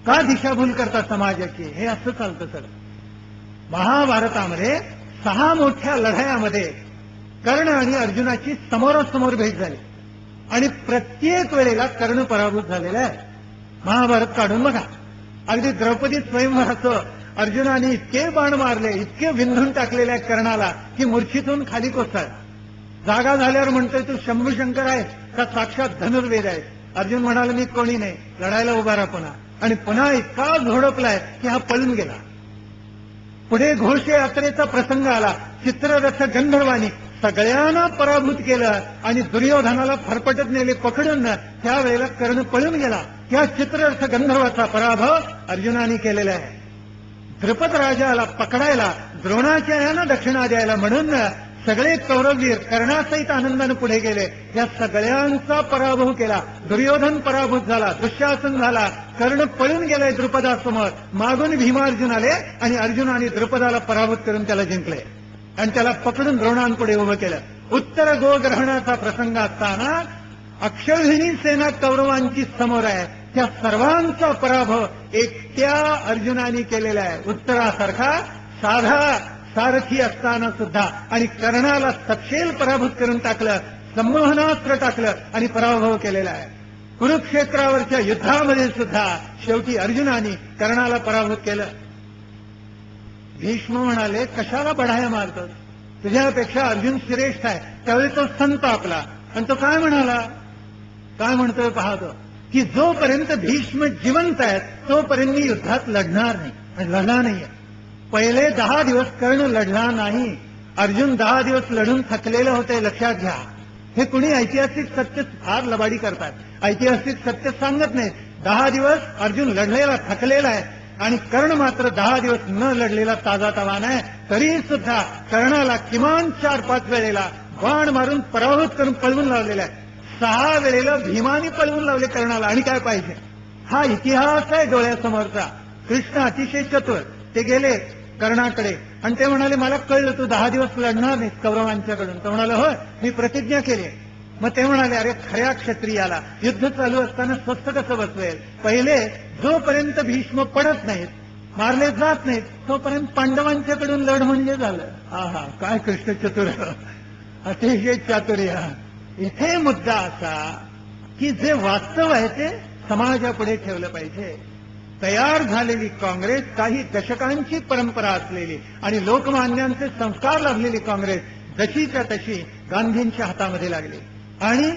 का दिशाभूल करता समाजाची? हे असं चालतं सर. महाभारतामध्ये 6 मोठ्या लढायामध्ये कर्ण आणि अर्जुनाची समोरासमोर भेट झाली आणि प्रत्येक वेळेला कर्ण पराभूत झालेला आहे. महाभारत काढून बघा. अगदी द्रौपदी स्वयंवराचं अर्जुनाने इतके बाण मारले, इतके विंधून टाकलेले आहे कर्णाला की मूर्छितून खाली कोसळला. जागा झाल्यावर म्हणतोय तू शंभूशंकर आहेस का साक्षात धनुर्वेद आहे. अर्जुन म्हणाला मी कोणी नाही, लढायला उभा राहा पुन्हा. आणि पुन्हा इतका झोडपलाय की हा पळून गेला. पुढे घोष यात्रेचा प्रसंग आला. चित्ररथ गंधर्वानी सगळ्यांना पराभूत केलं आणि दुर्योधनाला फरफटत नेले पकडून. त्यावेळेला कर्ण पळून गेला. त्या चित्ररथ गंधर्वाचा पराभव अर्जुनाने केलेला आहे. द्रुपद राजाला पकडायला, द्रोणाचार्यांना दक्षिणा द्यायला म्हणून सगळे कौरववीर कर्णासहित आनंदाने पुढे गेले. या सगळ्यांचा पराभव केला. दुर्योधन पराभूत झाला, दुःशासन झाला, कर्ण पळून गेलाय द्रुपदासमोर. मागून भीमार्जुन आले आणि अर्जुनाने द्रुपदाला पराभूत करून त्याला जिंकले आणि त्याला पकडून द्रोणांपुढे उभं केलं. उत्तर गोग्रहणाचा प्रसंग असताना अक्षौहिणी सेना कौरवांची समोर आहे. त्या सर्वांचा पराभव एकट्या अर्जुनाने केलेला आहे. उत्तरासारखा साधा सारथी असताना सुद्धा आणि कर्णाला सपशेल पराभूत करून टाकलं, संमोहनास्त्र टाकलं आणि पराभव केलेला आहे. कुरुक्षेत्रावरच्या युद्धामध्ये सुद्धा शेवटी अर्जुनाने कर्णाला पराभूत केलं. भीष्म म्हणाले कशाला बढाया मारतोस, तुझ्यापेक्षा अर्जुन श्रेष्ठ आहे. त्यावेळी तो संत आपला आणि तो काय म्हणाला, काय म्हणतोय पाहतो की जोपर्यंत भीष्म जिवंत आहेत तोपर्यंत मी युद्धात लढणार नाही. आणि लढला नाहीये. पहिले 10 दिवस कर्ण लढला नाही. अर्जुन 10 दिवस लढून थकलेलं होते, लक्षात घ्या. हे कुणी ऐतिहासिक सत्य फार लबाडी करतात, ऐतिहासिक सत्य सांगत नाही. 10 दिवस अर्जुन लढलेला थकलेला आहे आणि कर्ण मात्र 10 दिवस न लढलेला ताजा तवाना आहे. तरी सुद्धा कर्णाला किमान 4-5 वेळेला बाण मारून पराभूत करून पळवून लावलेला आहे. 6 वेळेला भीमाने पळवून लावले कर्णाला. आणि काय पाहिजे, हा इतिहास आहे डोळ्यासमोरचा. कृष्ण अतिशय चतुर. ते गेले कर्णाकडे आणि ते म्हणाले मला कळलं तू 10 दिवस लढणार नाहीस कौरवांच्याकडून. तो म्हणाला होय मी प्रतिज्ञा केली. मग ते म्हणाले अरे खऱ्या क्षत्रियाला युद्ध चालू असताना स्वस्थ कसं बसवेल. पहिले जोपर्यंत भीष्म पडत नाहीत, मारले जात नाहीत, तोपर्यंत पांडवांच्याकडून लढ म्हणजे झालं. हा काय कृष्ण चतुर, अतिशय चातुर्य. इथे मुद्दा असा की जे वास्तव आहे ते समाजापुढे ठेवलं पाहिजे. तयार झालेली काँग्रेस, काही दशकांची परंपरा असलेली आणि लोकमान्यांचे संस्कार लाभलेली काँग्रेस जशीच्या तशी गांधींच्या हातामध्ये लागली आणि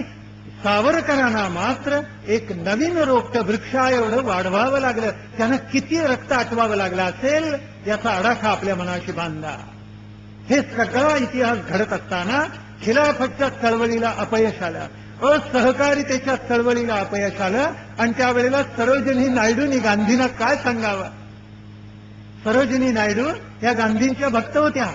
सावरकरांना मात्र एक नवीन रोपटं वृक्षा एवढं वाढवावं लागलं. त्यांना किती रक्त आटवावं लागलं असेल याचा आडाखा आपल्या मनाशी बांधा. हे सगळा इतिहास घडत असताना खिलाफतच्या चळवळीला अपयश आलं, असहकारितेच्या चळवळीला अपयश आलं आणि त्यावेळेला सरोजिनी नायडूंनी गांधींना काय सांगावं. सरोजिनी नायडू या गांधींच्या भक्त होत्या,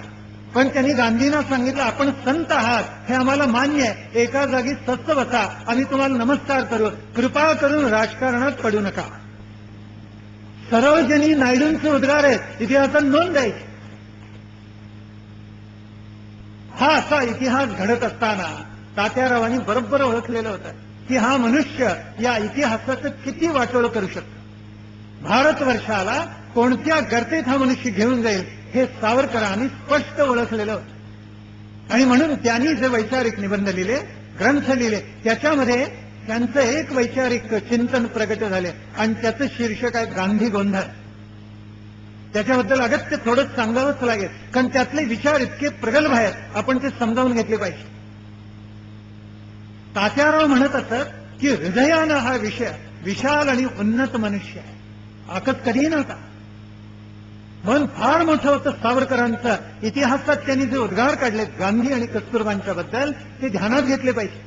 पण त्यांनी गांधींना सांगितलं आपण संत आहात हे आम्हाला मान्य आहे, एका जागी स्वस्थ बसा, आम्ही तुम्हाला नमस्कार करू, कृपा करून राजकारणात पडू नका. सरोजिनी नायडूंचे उद्गार आहेत, इतिहासात नोंद आहे. हा असा इतिहास घडत असताना तात्यारावांनी बरोबर ओळखलेलं होतं की हा मनुष्य या इतिहासाचं किती वाटोळं करू शकतो. भारतवर्षाला कोणत्या गर्तेत हा मनुष्य घेऊन जाईल हे सावरकरांनी स्पष्ट ओळखलेलं होतं. आणि म्हणून त्यांनी जे वैचारिक निबंध लिहिले, ग्रंथ लिहिले, त्याच्यामध्ये त्यांचं एक वैचारिक चिंतन प्रगट झाले आणि त्याचं शीर्षक आहे गांधी गोंधळ. त्याच्याबद्दल अगत्य थोडं सांगावंच लागेल, कारण त्यातले विचार इतके प्रगल्भ आहेत, आपण ते समजावून घेतले पाहिजे. तात्याराव म्हणत असत की हृदयानं हा विषय विशाल आणि उन्नत मनुष्य आहे, आकत कधीही नव्हता. मन फार मोठं होतं सावरकरांचं. इतिहासात त्यांनी जे उद्गार काढले गांधी आणि कस्तुरबांच्या बद्दल ते ध्यानात घेतले पाहिजे.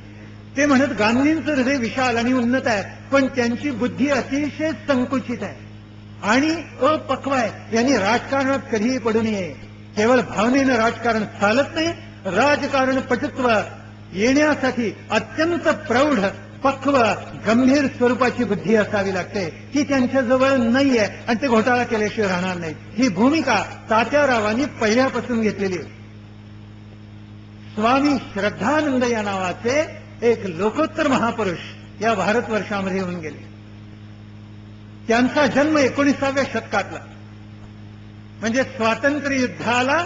ते म्हणत गांधींचं हृदय विशाल आणि उन्नत आहे, पण त्यांची बुद्धी अतिशय संकुचित आहे आणि अपक्व आहे. यांनी राजकारणात कधीही पडू नये. केवळ भावनेनं राजकारण चालत नाही. राजकारण पटुत्व येण्यासाठी अत्यंत प्रौढ, पक्व, गंभीर स्वरूपाची बुद्धी असावी लागते. ती त्यांच्याजवळ नाहीये आणि ते घोटाळा केल्याशिवाय राहणार नाही. ही भूमिका तात्यारावांनी पहिल्यापासून घेतलेली आहे. स्वामी श्रद्धानंद या नावाचे एक लोकोत्तर महापुरुष या भारतवर्षामध्ये येऊन गेले. त्यांचा जन्म 19व्या शतकातला. म्हणजे स्वातंत्र्य युद्धाला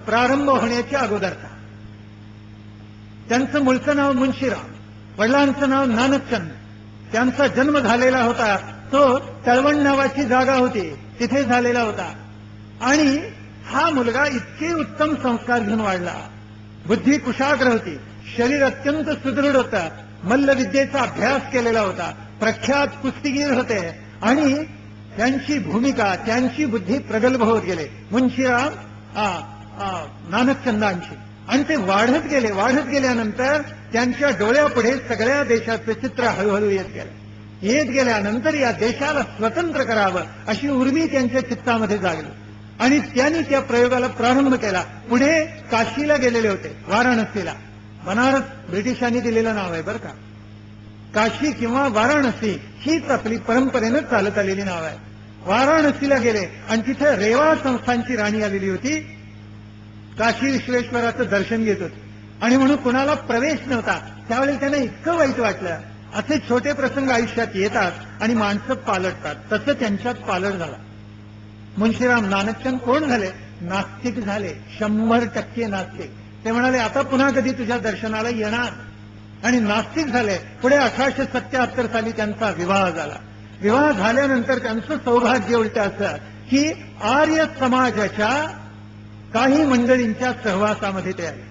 प्रारंभ होण्याच्या अगोदरचा. त्यांचं मूळचं नाव मुन्शीराम, वडिलांचं नाव नानकचंद. त्यांचा जन्म झालेला होता तो तळवण नावाची जागा होती तिथे झालेला होता. आणि हा मुलगा इतके उत्तम संस्कार घेऊन वाढला. बुद्धी कुशाग्र होती, शरीर अत्यंत सुदृढ होतं, मल्लविद्येचा अभ्यास केलेला होता, प्रख्यात कुस्तीगीर होते आणि त्यांची भूमिका त्यांची बुद्धी प्रगल्भ होत गेले मुन्शीराम नानकचंदांची. आणि ते वाढत गेल्यानंतर त्यांच्या डोळ्यापुढे सगळ्या देशाचं चित्र हळूहळू येत गेल्यानंतर या देशाला स्वतंत्र करावं अशी उर्मी त्यांच्या चित्तामध्ये जागली आणि त्यांनी त्या प्रयोगाला प्रारंभ केला. पुढे काशीला गेलेले होते, वाराणसीला. बनारस ब्रिटिशांनी दिलेलं नाव आहे बरं का. काशी किंवा वाराणसी हीच आपली परंपरेनं चालत आलेली नाव आहे. वाराणसीला गेले आणि तिथे रेवा संस्थांची राणी आलेली होती. काशी विश्वेश्वराचं दर्शन घेत होते आणि म्हणून कुणाला प्रवेश नव्हता. त्यावेळेला त्यांना इतकं वाईट वाटलं. असे छोटे प्रसंग आयुष्यात येतात आणि माणसं पालटतात. तसं त्यांच्यात पालट झाला. मुन्शीराम नानकचंद कोण झाले? नास्तिक झाले, 100% नास्तिक. ते म्हणाले आता पुन्हा कधी तुझ्या दर्शनाला येणार, आणि नास्तिक झाले. पुढे 1877 साली त्यांचा विवाह झाला. विवाह झाल्यानंतर त्यांचं सौभाग्य उलट असं की आर्य समाजाच्या काही मंडळींच्या सहवासामध्ये ते आले.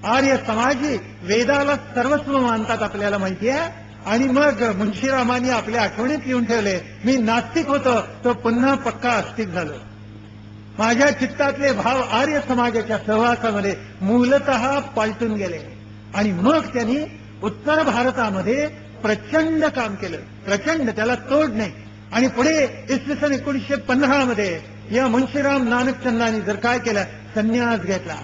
आर्य समाजी वेदाला सर्वस्व मानतात आपल्याला माहिती आहे. आणि मग मुन्शीरामांनी आपल्या आठवणीत लिहून ठेवले, मी नास्तिक होतो तो पुन्हा पक्का आस्तिक झालो. माझ्या चित्तातले भाव आर्य समाजाच्या सहवासामध्ये मूलतः पालटून गेले. आणि मग त्यांनी उत्तर भारतामध्ये प्रचंड काम केलं, प्रचंड, त्याला तोड नाही. आणि पुढे इसवी सन 1915 मध्ये या मुन्शीराम नानकचंदांनी जर काय केलं, संन्यास घेतला.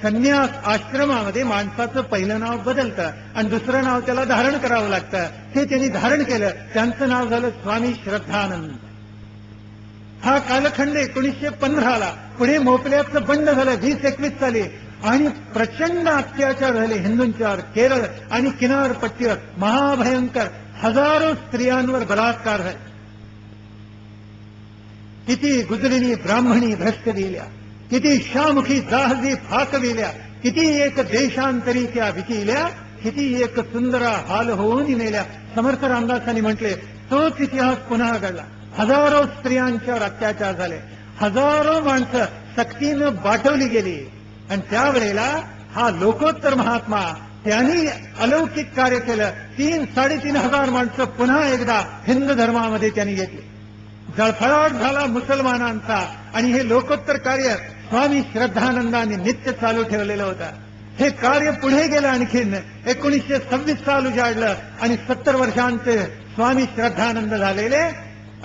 संन्यास आश्रमामध्ये माणसाचं पहिलं नाव बदलतं आणि दुसरं नाव त्याला धारण करावं लागतं. हे त्यांनी धारण केलं. त्यांचं नाव झालं स्वामी श्रद्धानंद. हा कालखंड 1915ला. पुढे मोपल्याचं बंड झालं 20-21 साली आणि प्रचंड अत्याचार झाले हिंदूंच्यावर. केरळ आणि किनारपट्टीवर महाभयंकर हजारो स्त्रियांवर बलात्कार झाले. किती गुजरिणी ब्राह्मणी भ्रष्ट दिल्या, किती शामुखी जहाजी फाकविल्या, किती एक देशांतरी त्या विकिल्या, किती एक सुंदरा हाल होऊन नेल्या. समर्थ रामदासांनी म्हटले तोच इतिहास पुन्हा घडला. हजारो स्त्रियांच्यावर अत्याचार झाले, हजारो माणसं सक्तीनं बाटवली गेली. आणि त्यावेळेला हा लोकोत्तर महात्मा त्यांनी अलौकिक कार्य केलं. 3-3.5 हजार माणसं पुन्हा एकदा हिंदू धर्मामध्ये त्यांनी घेतली. जळफळाट झाला मुसलमानांचा. आणि हे लोकोत्तर कार्य स्वामी श्रद्धानंदांनी नित्य चालू ठेवलेलं होतं. हे कार्य पुढे गेलं. आणखीन 1926 साल उजाडलं आणि 70 वर्षांचे स्वामी श्रद्धानंद झालेले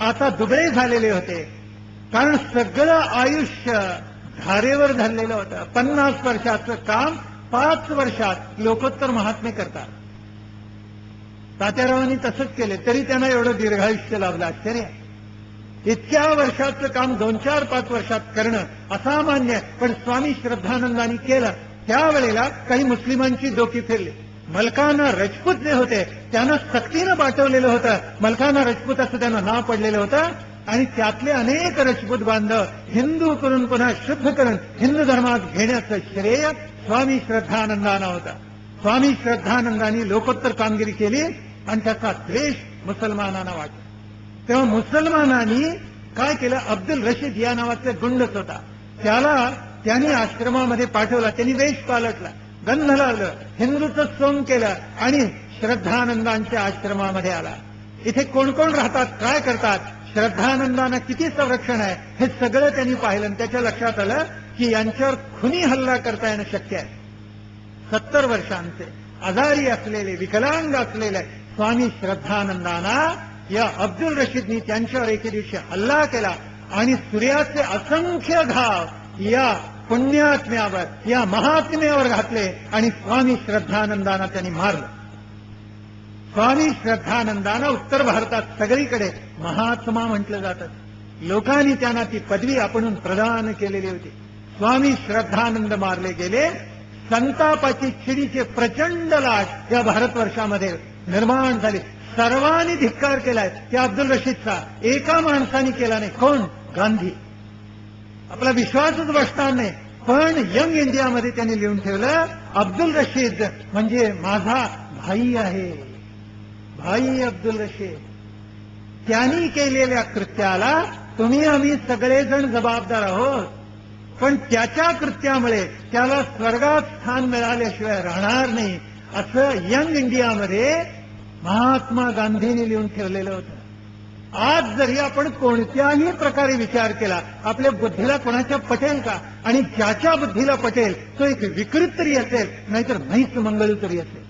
आता दुबळे झालेले होते. कारण सगळं आयुष्य धारेवर धरलेलं होतं. 50 वर्षाचं काम 5 वर्षात लोकोत्तर महात्मे करतात. तात्यारावांनी तसंच केले तरी त्यांना एवढं दीर्घायुष्य लाभलं. आश्चर्य. इतक्या वर्षाचं काम 2-4-5 वर्षात करणं असामान्य. पण स्वामी श्रद्धानंदांनी केलं. त्यावेळेला काही मुस्लिमांची डोकी फिरली. मलकाना राजपूत जे होते त्यांना सक्तीनं पाठवलेलं होतं. मलकाना राजपूत असं त्यांना नाव पडलेलं होतं. आणि त्यातले अनेक राजपूत बांधव हिंदू करून पुन्हा शुद्ध करून हिंदू धर्मात घेण्याचं श्रेय स्वामी श्रद्धानंदांना होता. स्वामी श्रद्धानंदांनी लोकोत्तर कामगिरी केली आणि त्याचा द्वेष मुसलमानांना वाटला. तेव्हा मुसलमानांनी काय केलं, अब्दुल रशीद या नावाचा गुंडच होता, त्याला त्यांनी आश्रमामध्ये पाठवला. त्यांनी वेश पालटला, गंध लावलं, हिंदूचं सोंग केलं आणि श्रद्धानंदांच्या आश्रमामध्ये आला. इथे कोण कोण राहतात, काय करतात, श्रद्धानंदांना किती संरक्षण आहे हे सगळं त्यांनी पाहिलं. आणि त्याच्या लक्षात आलं की यांच्यावर खुनी हल्ला करता येणं शक्य आहे. 70 वर्षांचे आजारी असलेले, विकलांग असलेले स्वामी श्रद्धानंदांना या अब्दुल रशीदनी त्यांच्यावर एके दिवशी हल्ला केला आणि सूर्याचे असंख्य घाव या पुण्यात्म्यावर, या महात्म्यावर घातले आणि स्वामी श्रद्धानंदांना त्यांनी मारलं. स्वामी श्रद्धानंदांना उत्तर भारतात सगळीकडे महात्मा म्हटलं जातं. लोकांनी त्यांना ती पदवी आपणून प्रदान केलेली होती. स्वामी श्रद्धानंद मारले गेले. संतापाची चिडीचे प्रचंड लाट या भारतवर्षामध्ये निर्माण झाले. सर्वांनी धिक्कार केलाय त्या अब्दुल रशीदचा. एका माणसाने केला नाही. कोण? गांधी. आपला विश्वासच बसणार नाही. पण यंग इंडियामध्ये त्यांनी लिहून ठेवलं, अब्दुल रशीद म्हणजे माझा भाई आहे, भाई अब्दुल रशीद. त्यांनी केलेल्या कृत्याला तुम्ही आम्ही सगळेजण जबाबदार आहोत. पण त्याच्या कृत्यामुळे त्याला स्वर्गात स्थान मिळाल्याशिवाय राहणार नाही, असं यंग इंडियामध्ये महात्मा गांधींनी लिहून ठेवलेलं होतं. आज जरी आपण कोणत्याही प्रकारे विचार केला, आपल्या बुद्धीला कोणाच्या पटेल का? आणि ज्याच्या बुद्धीला पटेल तो एक विकृत तरी असेल, नाहीतर म्हैस मंगळ तरी असेल.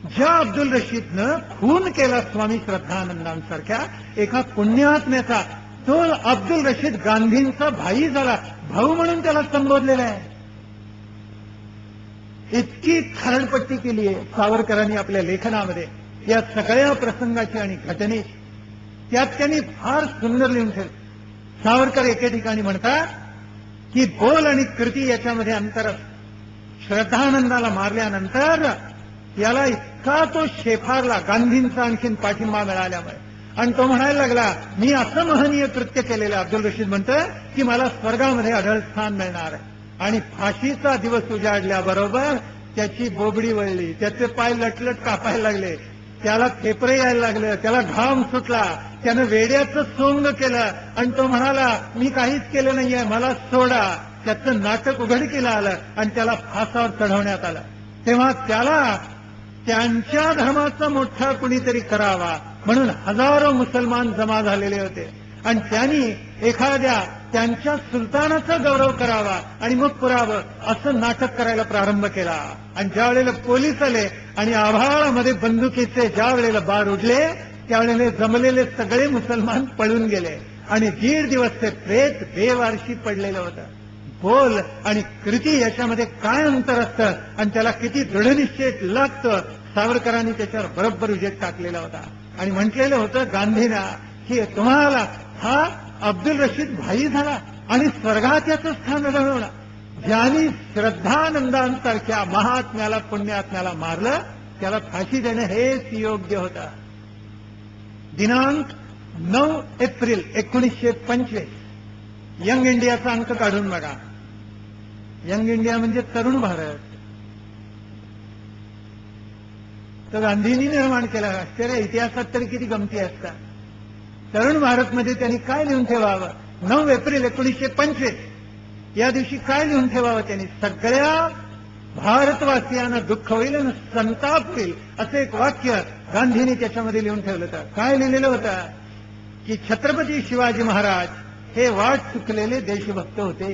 ज्या अब्दुल रशीदनं खून केला स्वामी श्रद्धानंदांसारख्या एका पुण्यात्म्याचा, तो अब्दुल रशीद गांधींचा भाई झाला, भाऊ म्हणून त्याला संबोधलेला आहे. इतकी खरडपट्टी केली आहे सावरकरांनी आपल्या लेखनामध्ये या सगळ्या प्रसंगाची आणि घटनेची. त्यात त्यांनी फार सुंदर लिहून ठेवलं. सावरकर एके ठिकाणी म्हणतात की बोल आणि कृती याच्यामध्ये अंतर असतं. श्रद्धानंदाला मारल्यानंतर याला इतका तो शेफारला गांधींचा आणखीन पाठिंबा मिळाल्यामुळे, आणि तो म्हणायला लागला, मी असं महनीय कृत्य केलेलं. अब्दुल रशीद म्हणतोय की मला स्वर्गामध्ये अढळ स्थान मिळणार आहे. आणि फाशीचा दिवस उजाडल्याबरोबर त्याची बोबडी वळली, त्याचे पाय लटलट कापायला लागले, त्याला फेफरे यायला लागलं, त्याला घाम सुटला, त्यानं वेड्याचं सोंग केलं आणि तो म्हणाला, मी काहीच केलं नाहीये, मला सोडा. त्याचं नाटक उघडकीला आलं आणि त्याला फासावर चढवण्यात आलं. तेव्हा त्याला त्यांच्या धर्माचा मोठा कुणीतरी करावा म्हणून हजारो मुसलमान जमा झालेले होते, आणि त्यांनी एखाद्या त्यांच्या सुलतानाचा गौरव करावा आणि मग पुरावं असं नाटक करायला प्रारंभ केला. आणि ज्या वेळेला पोलीस आले आणि आभाळामध्ये बंदुकीचे ज्या वेळेला बार उडले, त्यावेळेला जमलेले सगळे मुसलमान पळून गेले आणि 1.5 दिवस ते प्रेत बेवारशी पडलेलं होतं. बोल आणि कृती याच्यामध्ये काय अंतर असतं आणि त्याला किती दृढनिश्चय लागतं, सावरकरांनी त्याच्यावर बरोबर उजेड टाकलेला होता. आणि म्हटलेलं होतं गांधींना की तुम्हाला हा अब्दुल रशीद भाई झाला आणि स्वर्गात याचं स्थान मिळवलं. ज्यांनी श्रद्धानंदांसारख्या महात्म्याला पुण्यात्म्याला मारलं त्याला फाशी देणं हेच योग्य होतं. दिनांक 9 एप्रिल 1925 यंग इंडियाचा अंक काढून बघा. यंग इंडिया म्हणजे तरुण भारत. तर गांधींनी निर्माण केला. आश्चर्य, इतिहासात तरी किती गमती असतात. तरुण भारतमध्ये त्यांनी काय लिहून ठेवावं? 9 एप्रिल 1925 या दिवशी काय लिहून ठेवावं? त्यांनी सगळ्या भारतवासियांना दुःख होईल आणि संताप होईल असं एक वाक्य गांधींनी त्याच्यामध्ये लिहून ठेवलं होतं. काय लिहिलेलं होतं की छत्रपती शिवाजी महाराज हे वाट चुकलेले देशभक्त होते.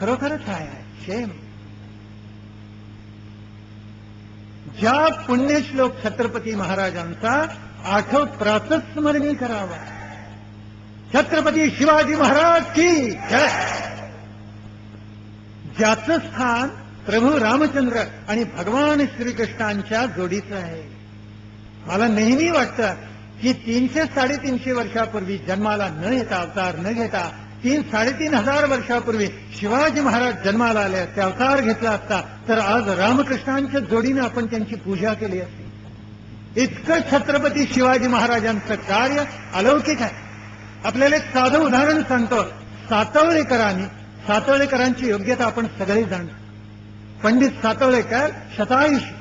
खरोखरच आहे, शेम. ज्या पुण्यश्लोक छत्रपती महाराजांचा आठव प्रातस्मरणी करावा. छत्रपती शिवाजी महाराज की जय. ज्याचं स्थान प्रभू रामचंद्र आणि भगवान श्रीकृष्णांच्या जोडीचं आहे. मला नेहमी वाटतं की 300-350 वर्षापूर्वी जन्माला न येता, अवतार न घेता 3,000-3,500 वर्षापूर्वी शिवाजी महाराज जन्माला आले असते, अवतार घेतला असता तर आज रामकृष्णांच्या जोडीनं आपण त्यांची पूजा केली असती. इतकं छत्रपती शिवाजी महाराजांचं कार्य अलौकिक आहे. आपल्याला एक साधं उदाहरण सांगतो. सातवळेकरांची योग्यता आपण सगळे जाणतो. पंडित सातवळेकर शतायुषी,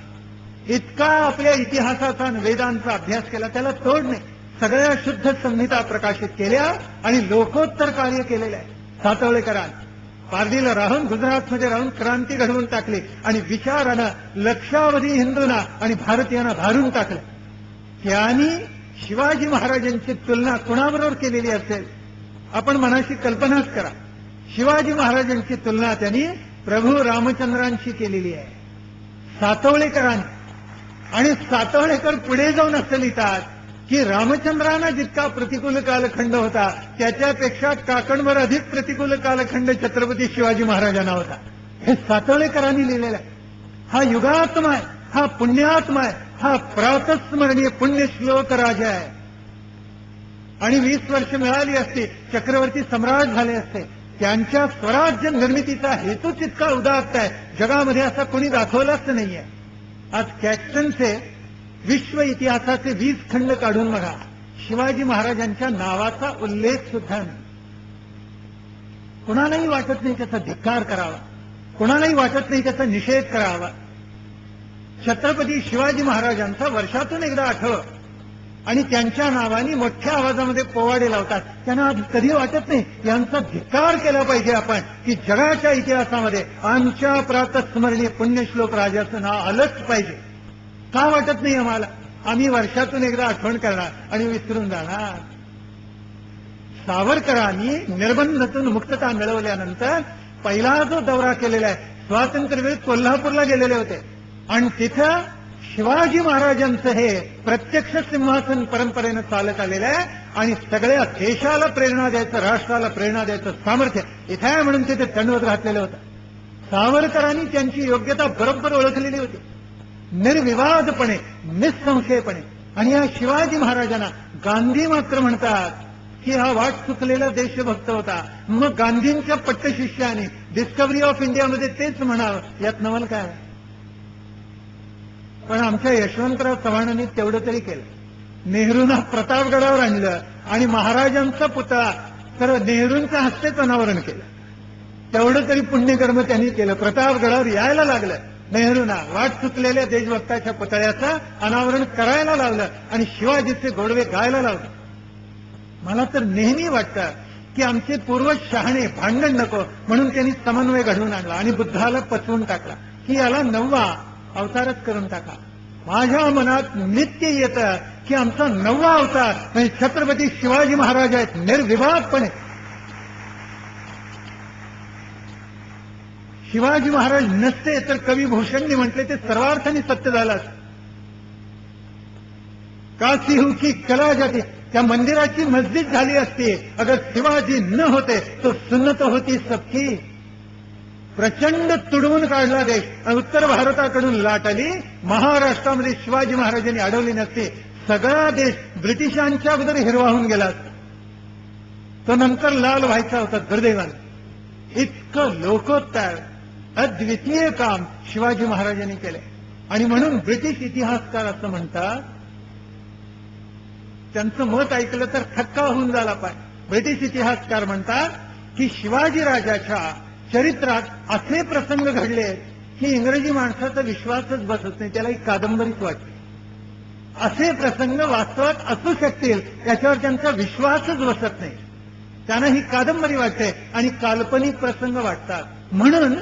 इतका आपल्या इतिहासाचा आणि वेदांचा अभ्यास केला, त्याला तोड नाही. सगळ्या शुद्ध संहिता प्रकाशित केल्या आणि लोकोत्तर कार्य केलेलं आहे. सातवळेकरांनी पारडीला राहून, गुजरातमध्ये राहून क्रांती घडवून टाकली आणि विचारानं लक्षावधी हिंदूंना आणि भारतीयांना भारून टाकलं. त्यांनी शिवाजी महाराजांची तुलना कुणाबरोबर केलेली असेल? आपण मनाशी कल्पनाच करा. शिवाजी महाराजांची तुलना त्यांनी प्रभू रामचंद्रांशी केलेली आहे, सातवळेकरांनी. आणि सातवळेकर पुढे जाऊन असं लिहितात की रामचंद्रांना जितका प्रतिकूल कालखंड होता त्याच्यापेक्षा काकणवर अधिक प्रतिकूल कालखंड छत्रपती शिवाजी महाराजांना होता. हे सातवळेकरांनी लिहिलेलं आहे. हा युगात्मा आहे, हा पुण्यात्मा आहे, हा प्रातस्मरणीय पुण्यश्लोक राजा आहे. आणि 20 वर्ष मिळाली असती, चक्रवर्ती सम्राट झाले असते. त्यांच्या स्वराज्य निर्मितीचा हेतूच इतका उदात्त आहे, जगामध्ये असा कोणी दाखवलाच नाहीये. आज कॅक्सनचे विश्व इतिहासाचे 20 खंड काढून बघा. शिवाजी महाराजांच्या नावाचा उल्लेख सुद्धा नाही. कुणालाही वाटत नाही त्याचा धिक्कार करावा, कुणालाही वाटत नाही त्याचा निषेध करावा. छत्रपती शिवाजी महाराजांचा वर्षातून एकदा आठव आणि त्यांच्या नावाने मोठ्या आवाजामध्ये पोवाडे लावतात. त्यांना कधी वाटत नाही यांचा धिक्कार केला पाहिजे आपण, की जगाच्या इतिहासामध्ये आमच्या प्रातस्मरणीय पुण्यश्लोक राजाचं नाव आलंच पाहिजे. का वाटत नाही आम्हाला? आम्ही वर्षातून एकदा आठवण करणार आणि विसरून जाणार. सावरकरांनी निर्बंधातून मुक्तता मिळवल्यानंतर पहिला जो दौरा केलेला आहे, स्वातंत्र्यवीर कोल्हापूरला गेलेले होते आणि तिथं शिवाजी महाराजांचं हे प्रत्यक्ष सिंहासन परंपरेनं चालत आलेलं आहे आणि सगळ्या देशाला प्रेरणा द्यायचं, राष्ट्राला प्रेरणा द्यायचं सामर्थ्य इथं आहे म्हणून तिथे दंडवत घातलेलं होतं. सावरकरांनी त्यांची योग्यता बरोबर ओळखलेली होती, निर्विवादपणे, निसंशयपणे. आणि या शिवाजी महाराजांना गांधी मात्र म्हणतात की हा वाट चुकलेला देशभक्त होता. मग गांधींच्या पट्टशिष्याने डिस्कव्हरी ऑफ इंडियामध्ये तेच म्हणावं, यात नवल काय? पण आमच्या यशवंतराव चव्हाणांनी तेवढं तरी केलं. नेहरूंना प्रतापगडावर आणलं आणि महाराजांचा पुतळा तर नेहरूंच्या हस्तेच अनावरण केलं. तेवढं तरी पुण्यकर्म त्यांनी केलं. प्रतापगडावर यायला लागलं नेहरूंना, वाट चुकलेल्या देशभक्ताच्या पुतळ्याचं अनावरण करायला लावलं आणि शिवाजीचे गोडवे गायला लावले. मला तर नेहमी वाटतं की आमचे पूर्वज शहाणे, भांडण नको म्हणून त्यांनी समन्वय घडवून आणला आणि बुद्धाला पचवून टाकला की याला 9वा अवतारच करून टाका. माझ्या मनात नित्य येतं की आमचा 9वा अवतार म्हणजे छत्रपती शिवाजी महाराज आहेत. निर्विवादपणे शिवाजी महाराज नसते तर कवी भूषणनी म्हटले ते सर्वार्थाने सत्य झालं असतं. काशी हुकी कला जाती, त्या मंदिराची मस्जिद झाली असती अगर शिवाजी न होते तो सुन्नत होती सबकी. प्रचंड तुडवून काढला देश आणि उत्तर भारताकडून लाट आली. महाराष्ट्रामध्ये शिवाजी महाराजांनी अडवली नसती, सगळा देश ब्रिटिशांच्या अगोदर हिरवाहून गेला. तो नंतर लाल व्हायचा होता दुर्दैवाने. इतकं लोकोत्तर अद्वितीय काम शिवाजी महाराजांनी केले. आणि म्हणून ब्रिटिश इतिहासकार असं म्हणतात, त्यांचं मत ऐकलं तर थक्का होऊन झाला पाहिजे. ब्रिटिश इतिहासकार म्हणतात की शिवाजी राजाच्या चरित्रात असे प्रसंग घडले की इंग्रजी माणसाचा विश्वासच बसत नाही, त्याला एक कादंबरीच वाटते. असे प्रसंग वास्तवात असू शकतील याच्यावर त्यांचा विश्वासच बसत नाही, त्यांना ही कादंबरी वाटते आणि काल्पनिक प्रसंग वाटतात. म्हणून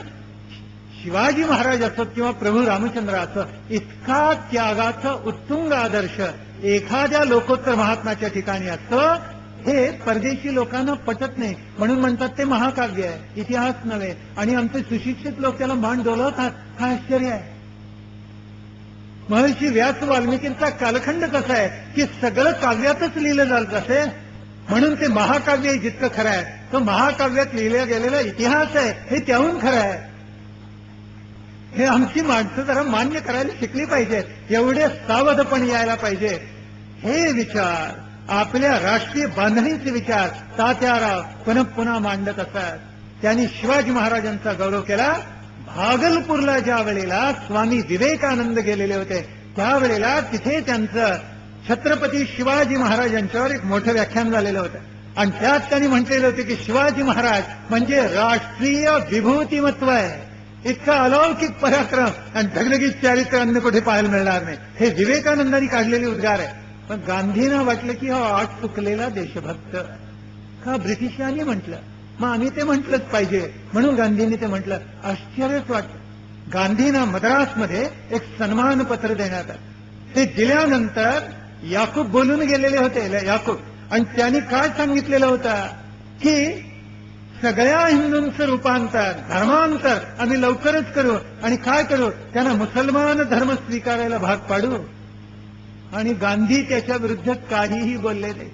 शिवाजी महाराज असत किंवा प्रभू रामचंद्र असत, इतका त्यागाचा उत्तुंग आदर्श एखाद्या लोकोत्तर महात्म्याच्या ठिकाणी असतं, हे परदेशी लोकांना पटत नाही. म्हणून म्हणतात ते महाकाव्य आहे, इतिहास नव्हे. आणि आमचे सुशिक्षित लोक त्याला मान डोलवतात. हा आश्चर्य आहे. महर्षी व्यास वाल्मिकींचा कालखंड कसा आहे की सगळं काव्यातच लिहिलं जात असे, म्हणून ते महाकाव्य जितकं खरं आहे तो महाकाव्यात लिहिला गेलेला इतिहास आहे हे त्याहून खरं आहे. हे आमची माणसं जरा मान्य करायला शिकली पाहिजे. एवढे सावधपणे यायला पाहिजे. हे विचार, आपल्या राष्ट्रीय बांधणीचे विचार तात्याराव पुन्हा पुन्हा मांडत असतात. त्यांनी शिवाजी महाराजांचा गौरव केला. भागलपूरला ज्या वेळेला स्वामी विवेकानंद गेलेले होते त्यावेळेला तिथे त्यांचं छत्रपती शिवाजी महाराजांच्यावर एक मोठं व्याख्यान झालेलं होतं आणि त्यात त्यांनी म्हटलेलं होतं की शिवाजी महाराज म्हणजे राष्ट्रीय विभूतिमत्व आहे. इतका अलौकिक पराक्रम आणि ढगढगीत चारित्र्य अन्य कुठे पाहायला मिळणार नाही. हे विवेकानंदांनी काढलेले उद्गार आहे. पण गांधींना वाटलं की हा आठ चुकलेला देशभक्त का ब्रिटिशांनी म्हटलं, मग आम्ही ते म्हटलंच पाहिजे म्हणून गांधींनी ते म्हटलं. आश्चर्यच वाटलं. गांधींना मद्रासमध्ये एक सन्मान पत्र देण्यात आलं. ते दिल्यानंतर याकूब बोलून गेलेले होते, याकूब, आणि त्यांनी काय सांगितलेलं होतं की सगळ्या हिंदूंचं रूपांतर, धर्मांतर आम्ही लवकरच करू. आणि काय करू? त्यांना मुसलमान धर्म स्वीकारायला भाग पाडू. आणि गांधी त्याच्या विरुद्ध काहीही बोलले नाही,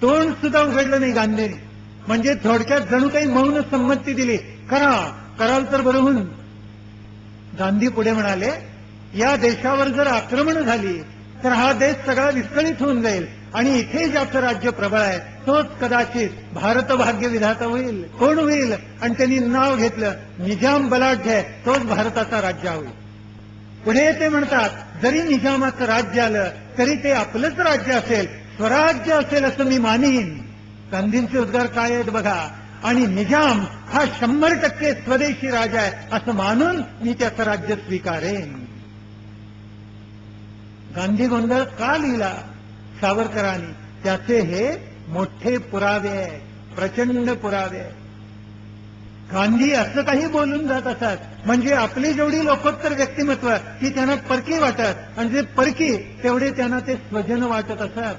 तोंड सुद्धा उघडलं नाही गांधींनी. म्हणजे थोडक्यात जणू काही मौन संमती दिली, कराल तर बरं होऊन. गांधी पुढे म्हणाले, या देशावर जर आक्रमण झाली तर हा देश सगळा विस्कळीत होऊन जाईल आणि इथे ज्याचं राज्य प्रबळ आहे तोच कदाचित भारत भाग्य विधाता होईल. कोण होईल? आणि त्यांनी नाव घेतलं निजाम बलाढ्य, तोच भारताचा राज्य होईल. पुढे ते म्हणतात, जरी निजामाचं राज्य आलं तरी ते आपलंच राज्य असेल, स्वराज्य असेल असं मी मानीन. गांधींचे उद्गार काय आहेत बघा. आणि निजाम हा 100% स्वदेशी राजा आहे असं मानून मी त्याचं राज्य स्वीकारेन. गांधी गोंधळ का लिहिला सावरकरांनी? त्याचे हे मोठे पुरावे आहेत, प्रचंड पुरावे आहेत. गांधी असं काही बोलून जात असतात म्हणजे आपली जेवढी लोकोत्तर व्यक्तिमत्व ती त्यांना परकी वाटत आणि जे परकी तेवढे त्यांना ते स्वजन वाटत असतात.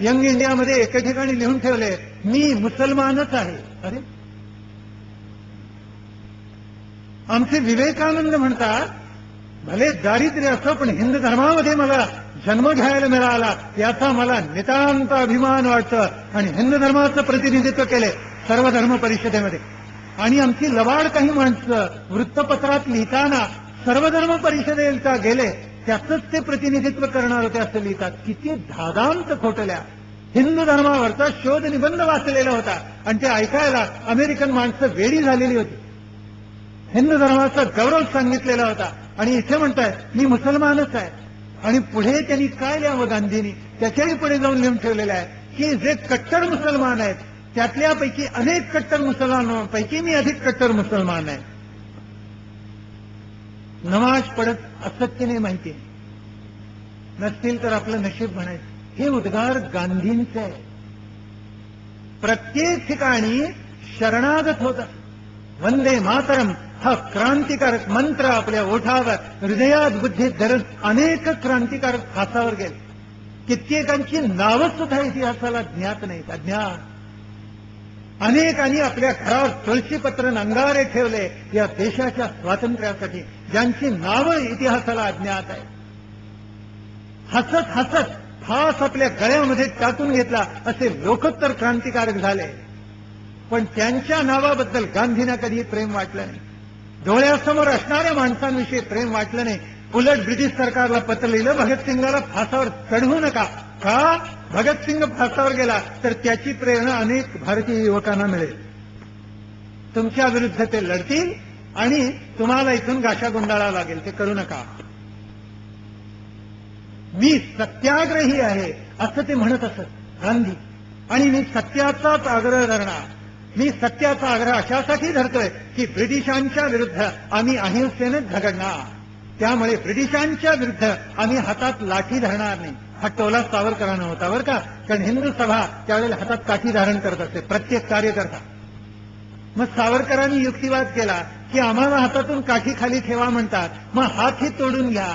यंग इंडियामध्ये एका ठिकाणी लिहून ठेवले, मी मुसलमानच आहे. अरे, आमचे विवेकानंद म्हणतात भले दारिद्र्य असो पण हिंदू धर्मामध्ये मला जन्म घ्यायला मिळाला याचा मला नितांत अभिमान वाटतो. आणि हिंदू धर्माचं प्रतिनिधित्व केले सर्व धर्म परिषदेमध्ये. आणि आमची लबाड काही माणसं वृत्तपत्रात लिहिताना सर्वधर्म परिषदेला गेले त्याचंच ते प्रतिनिधित्व करणार होते असं लिहितात. किती धादांत खोटल्या. हिंदू धर्मावरचा शोध निबंध वाचलेला होता आणि ते ऐकायला अमेरिकन माणसं वेडी झालेली होती. हिंदू धर्माचा गौरव सांगितलेला होता आणि इथे म्हणताय मी मुसलमानच आहे. आणि पुढे त्यांनी काय लिहावं गांधींनी त्याच्याही पुढे जाऊन लिहून ठेवलेलं आहे की जे कट्टर मुसलमान आहेत त्यातल्यापैकी अनेक कट्टर मुसलमानांपैकी मी अधिक कट्टर मुसलमान आहे. नमाज पडत असत्य नाही माहिती नसतील तर आपलं नशीब म्हणायचं. हे उद्गार गांधींचे आहे. प्रत्येक ठिकाणी शरणागत होत. वंदे मातरम हा क्रांतिकारक मंत्र आपल्या ओठावर हृदयात बुद्धीत धरून अनेक क्रांतिकारक फासावर गेले. कित्येकांची नावं सुद्धा इतिहासाला ज्ञात नाहीत, अज्ञात. अनेकांनी आपल्या घरावर तुळशीपत्र अंगारे ठेवले या देशाच्या स्वातंत्र्यासाठी ज्यांची नावं इतिहासाला अज्ञात आहे. हसत हसत फास आपल्या गळ्यामध्ये टाकून घेतला असे लोकोत्तर क्रांतिकारक झाले. पण त्यांच्या नावाबद्दल गांधींना कधी प्रेम वाटलं नाही. डोळ्यासमोर असणाऱ्या माणसांविषयी प्रेम वाटलं नाही. उलट ब्रिटिश सरकारला पत्र लिहिलं भगतसिंगाला फासावर चढवू नका. का? भगतसिंग फासावर गेला तर त्याची प्रेरणा अनेक भारतीय युवकांना मिळेल. तुमच्या विरुद्ध ते लढतील आणि तुम्हाला इथून गाशा गुंडाळा लागेल. ते करू नका. मी सत्याग्रही आहे असं ते म्हणत असत गांधी. आणि मी सत्याचाच आग्रह धरणार. मी सत्याचा आग्रह अशासाठी धरतोय की ब्रिटिशांच्या विरुद्ध आम्ही अहिंसेनेच झगडणार. त्यामुळे ब्रिटिशांच्या विरुद्ध आम्ही हातात लाठी धरणार नाही. हा टोला सावरकरांना होता बरं का. कारण हिंदू सभा त्यावेळेला हातात काठी धारण करत असते प्रत्येक कार्यकर्ता. मग सावरकरांनी युक्तिवाद केला की आम्हाला हातातून काठी खाली ठेवा म्हणतात, मग हातही तोडून घ्या.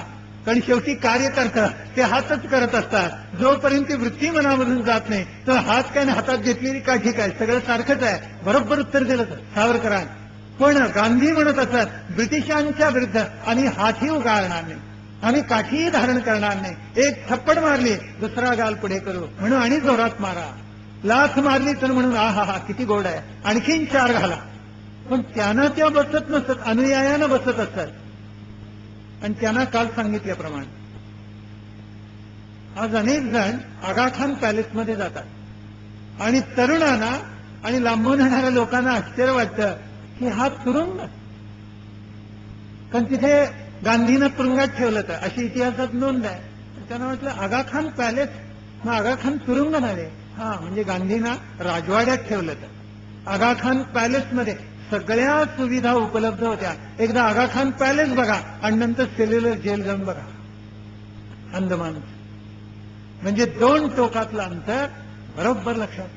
कारण शेवटी कार्यकर्ता ते हातच करत असतात. जोपर्यंत ती वृत्ती मनामधून जात नाही तर हात काय हातात घेतलेली काठी काय सगळं सारखंच आहे. बरोबर उत्तर दिलं सावरकरांनी. पण गांधी म्हणत असत ब्रिटिशांच्या विरुद्ध आम्ही हातही उगारणार नाही, आम्ही काठीही धारण करणार नाही. एक थप्पड मारली दुसरा गाल पुढे करू म्हणून आणि जोरात मारा. लाथ मारली तर म्हणून हा किती गोड आहे आणखीन 4 घाला. पण त्यांना त्या बसत नसत, अनुयायानं बसत असतात. आणि त्यांना काल सांगितल्याप्रमाणे आज अनेक जण आगाखान पॅलेसमध्ये जातात आणि तरुणांना आणि लांबून येणाऱ्या लोकांना आश्चर्य वाटतं की हा तुरुंग. कारण तिथे गांधीनं तुरुंगात ठेवलं तर अशी इतिहासात नोंद आहे. त्यांना वाटलं आगाखान पॅलेस, मग आगाखान तुरुंग नव्हे. हा म्हणजे गांधींना राजवाड्यात ठेवलं तर. आगाखान पॅलेसमध्ये सगळ्या सुविधा उपलब्ध होत्या. एकदा आगाखान पॅलेस बघा आणि नंतर सेल्युलर जेल जाऊन बघा अंदमान. म्हणजे 2 टोकातलं अंतर बरोबर लक्षात.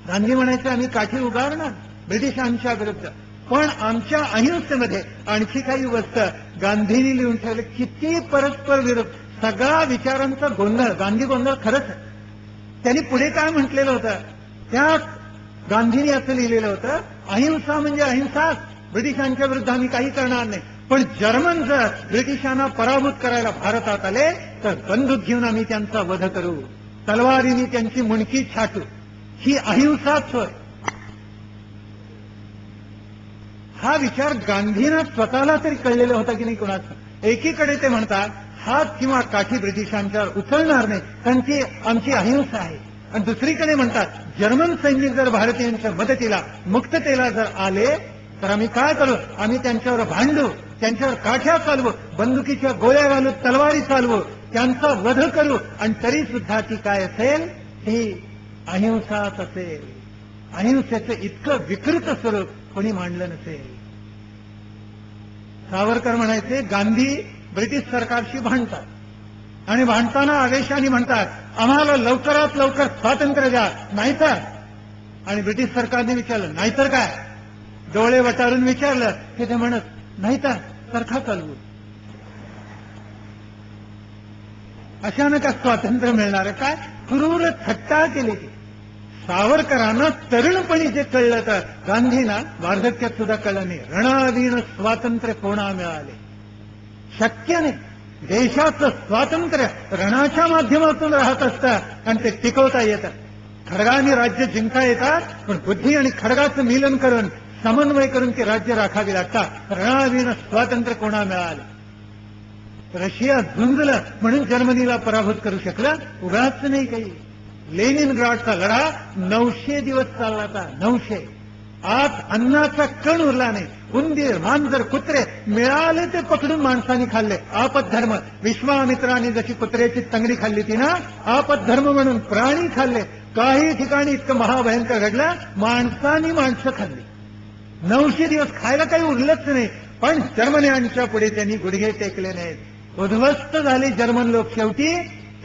गांधी म्हणायचं आम्ही काठी उगारणार ब्रिटिशांच्या विरुद्ध, पण आमच्या अहिंसेमध्ये आणखी काही वस्त गांधींनी लिहून ठेवले. किती परस्पर विरोध, सगळा विचारांचा गोंधळ. गांधी गोंधळ खरंच. त्यांनी पुढे काय म्हटलेलं होतं त्या गांधींनी असं लिहिलेलं होतं, अहिंसा म्हणजे अहिंसाच, ब्रिटिशांच्या विरुद्ध आम्ही काही करणार नाही. पण जर्मन जर ब्रिटिशांना पराभूत करायला भारतात आले तर बंदूक घेऊन आम्ही त्यांचा वध करू, तलवारीने त्यांची मुंडकी छाटू. ही अहिंसाच होय. हा विचार गांधींना स्वतःला तरी कळलेला होता की नाही कुणाचा. एकीकडे ते म्हणतात हात किंवा काठी ब्रिटिशांच्यावर उचलणार नाही कारण ती आमची अहिंसा आहे. आणि दुसरीकडे म्हणतात जर्मन सैनिक जर भारतीयांच्या मदतीला मुक्ततेला जर आले तर आम्ही काय करू, आम्ही त्यांच्यावर भांडू, त्यांच्यावर काठ्या चालवू, बंदुकीच्या गोळ्या घालू, तलवारी चालवू. त्यांचा वध करू, आणि तरी सुद्धा ती काय असेल, ती अहिंसाच असेल. अहिंसेचं इतकं विकृत स्वरूप कोणी मांडलं नसेल. सावरकर म्हणायचे, गांधी ब्रिटिश सरकारशी भांडतात आणि भांडताना आवेशाने म्हणतात, आम्हाला लवकरात लवकर स्वातंत्र्य द्या, नाहीतर. आणि ब्रिटिश सरकारने विचारलं, नाहीतर काय? डोळे वटारून विचारलं की ते म्हणत, नाहीतर चरखा चालवू. अशानं का स्वातंत्र्य मिळणार? काय क्रूर थट्टा केली ती. सावरकरांना तरुणपणी जे कळलं, तर गांधींना वार्धक्यात सुद्धा कळलं नाही. रणअधीन स्वातंत्र्य कोणा मिळाले? शक्य नाही. देशाचं स्वातंत्र्य रणाच्या माध्यमातून राहत असतं आणि ते टिकवता येतं. खडगाने राज्य जिंकता येतात, पण बुद्धी आणि खडगाचं मिलन करून, समन्वय करून ते राज्य राखावी लागतात. रणअधीन स्वातंत्र्य कोणा मिळाले? रशिया झुंजलं म्हणून जर्मनीला पराभूत करू शकलं? उगाच नाही काही. लेनिनग्राडचा लढा 900 दिवस चालला होता. 900. आज अन्नाचा कण उरला नाही. उंदीर, मांजर, कुत्रे मिळाले ते पकडून माणसांनी खाल्ले. आपद्धर्म. विश्वामित्राने जशी कुत्र्याची तंगडी खाल्ली ती ना, आपद्धर्म म्हणून प्राणी खाल्ले. काही ठिकाणी इतकं महाभयंकर घडलं, माणसांनी माणसं खाल्ली. 900 दिवस खायला काही उरलंच नाही. पण जर्मन्यांच्या पुढे त्यांनी गुडघे टेकले नाहीत. उद्ध्वस्त झाले जर्मन लोक. शेवटी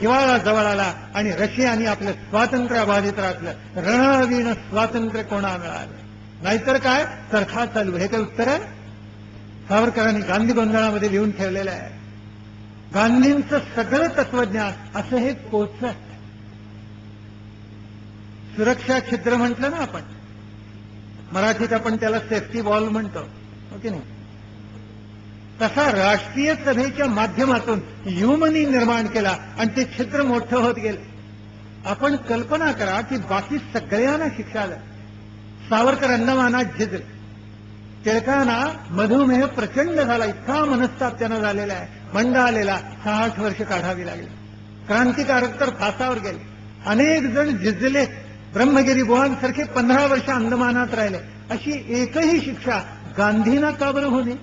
हिवाळा जवळ आला आणि रशियाने आपलं स्वातंत्र्य बाधित राखलं. रणअधीन स्वातंत्र्य कोणा मिळालं? नाहीतर काय, चरखा चालू. हे काय उत्तर आहे? सावरकरांनी गांधी गोंधळामध्ये लिहून ठेवलेलं आहे. गांधींचं सगळं तत्वज्ञान असं हे पोचत. सुरक्षा छिद्र म्हटलं ना आपण, मराठीत आपण त्याला सेफ्टी वॉल म्हणतो, हो की नाही? तसा राष्ट्रीय सभेच्या माध्यमातून ह्युमनी निर्माण केला आणि ते छिद्र मोठं होत गेले. आपण कल्पना करा की बाकी सगळ्यांना शिक्षा झाली. सावरकर अंदमानात झिजले. टिळकांना मधुमेह प्रचंड झाला. इतका मनस्ताप त्यांना झालेला आहे, मंड आलेला. 60 वर्ष काढावी लागली. क्रांतिकारक तर फासावर गेले. अनेक जण झिजले. ब्रह्मगिरी बुवांसारखे 15 वर्ष अंदमानात राहिले. अशी एकही शिक्षा गांधींना का बरं होणे?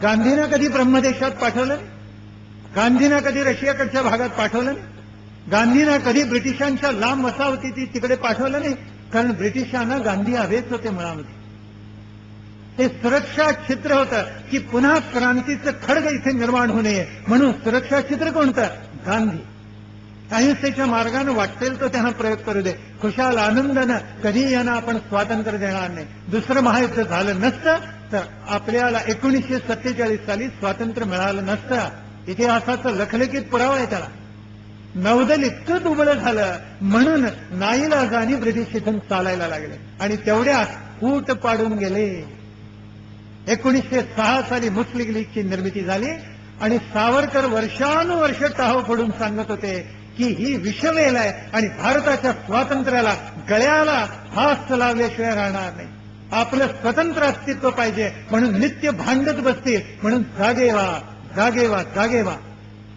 गांधींना कधी ब्रह्मदेशात पाठवलं नाही? गांधींना कधी रशियाकडच्या भागात पाठवलं नाही? गांधींना कधी ब्रिटिशांच्या लांब वसाहती तिकडे पाठवलं नाही? कारण ब्रिटिशांना गांधी हवेच होते मुळामध्ये. हे सुरक्षा छिद्र होतं की पुन्हा क्रांतीचं खडग इथे निर्माण होऊ नये म्हणून. सुरक्षा छिद्र कोणतं? गांधी. अहिंसेच्या मार्गानं वाटेल तो त्यांना प्रयोग करू दे. खुशाल आनंदानं कधी यांना आपण स्वातंत्र्य देणार नाही. दुसरं महायुद्ध झालं नसतं तर आपल्याला 1947 साली स्वातंत्र्य मिळालं नसतं. इतिहासाचं लखलखित पुरावा आहे त्याला. नौदल इतकं दुबळं झालं म्हणून नाईलाजाने ब्रिटिश इथून चालायला लागले आणि तेवढ्यात फूट पाडून गेले. 1906 साली मुस्लिम लीगची निर्मिती झाली आणि सावरकर वर्षानुवर्ष टाहो फोडून सांगत होते की ही विषवेल आहे आणि भारताच्या स्वातंत्र्याला गळ्याला फास लावल्याशिवाय राहणार नाही. आपलं स्वतंत्र अस्तित्व पाहिजे म्हणून नित्य भांडत बसतील. म्हणून जागे व्हा, जागे व्हा, जागे व्हा.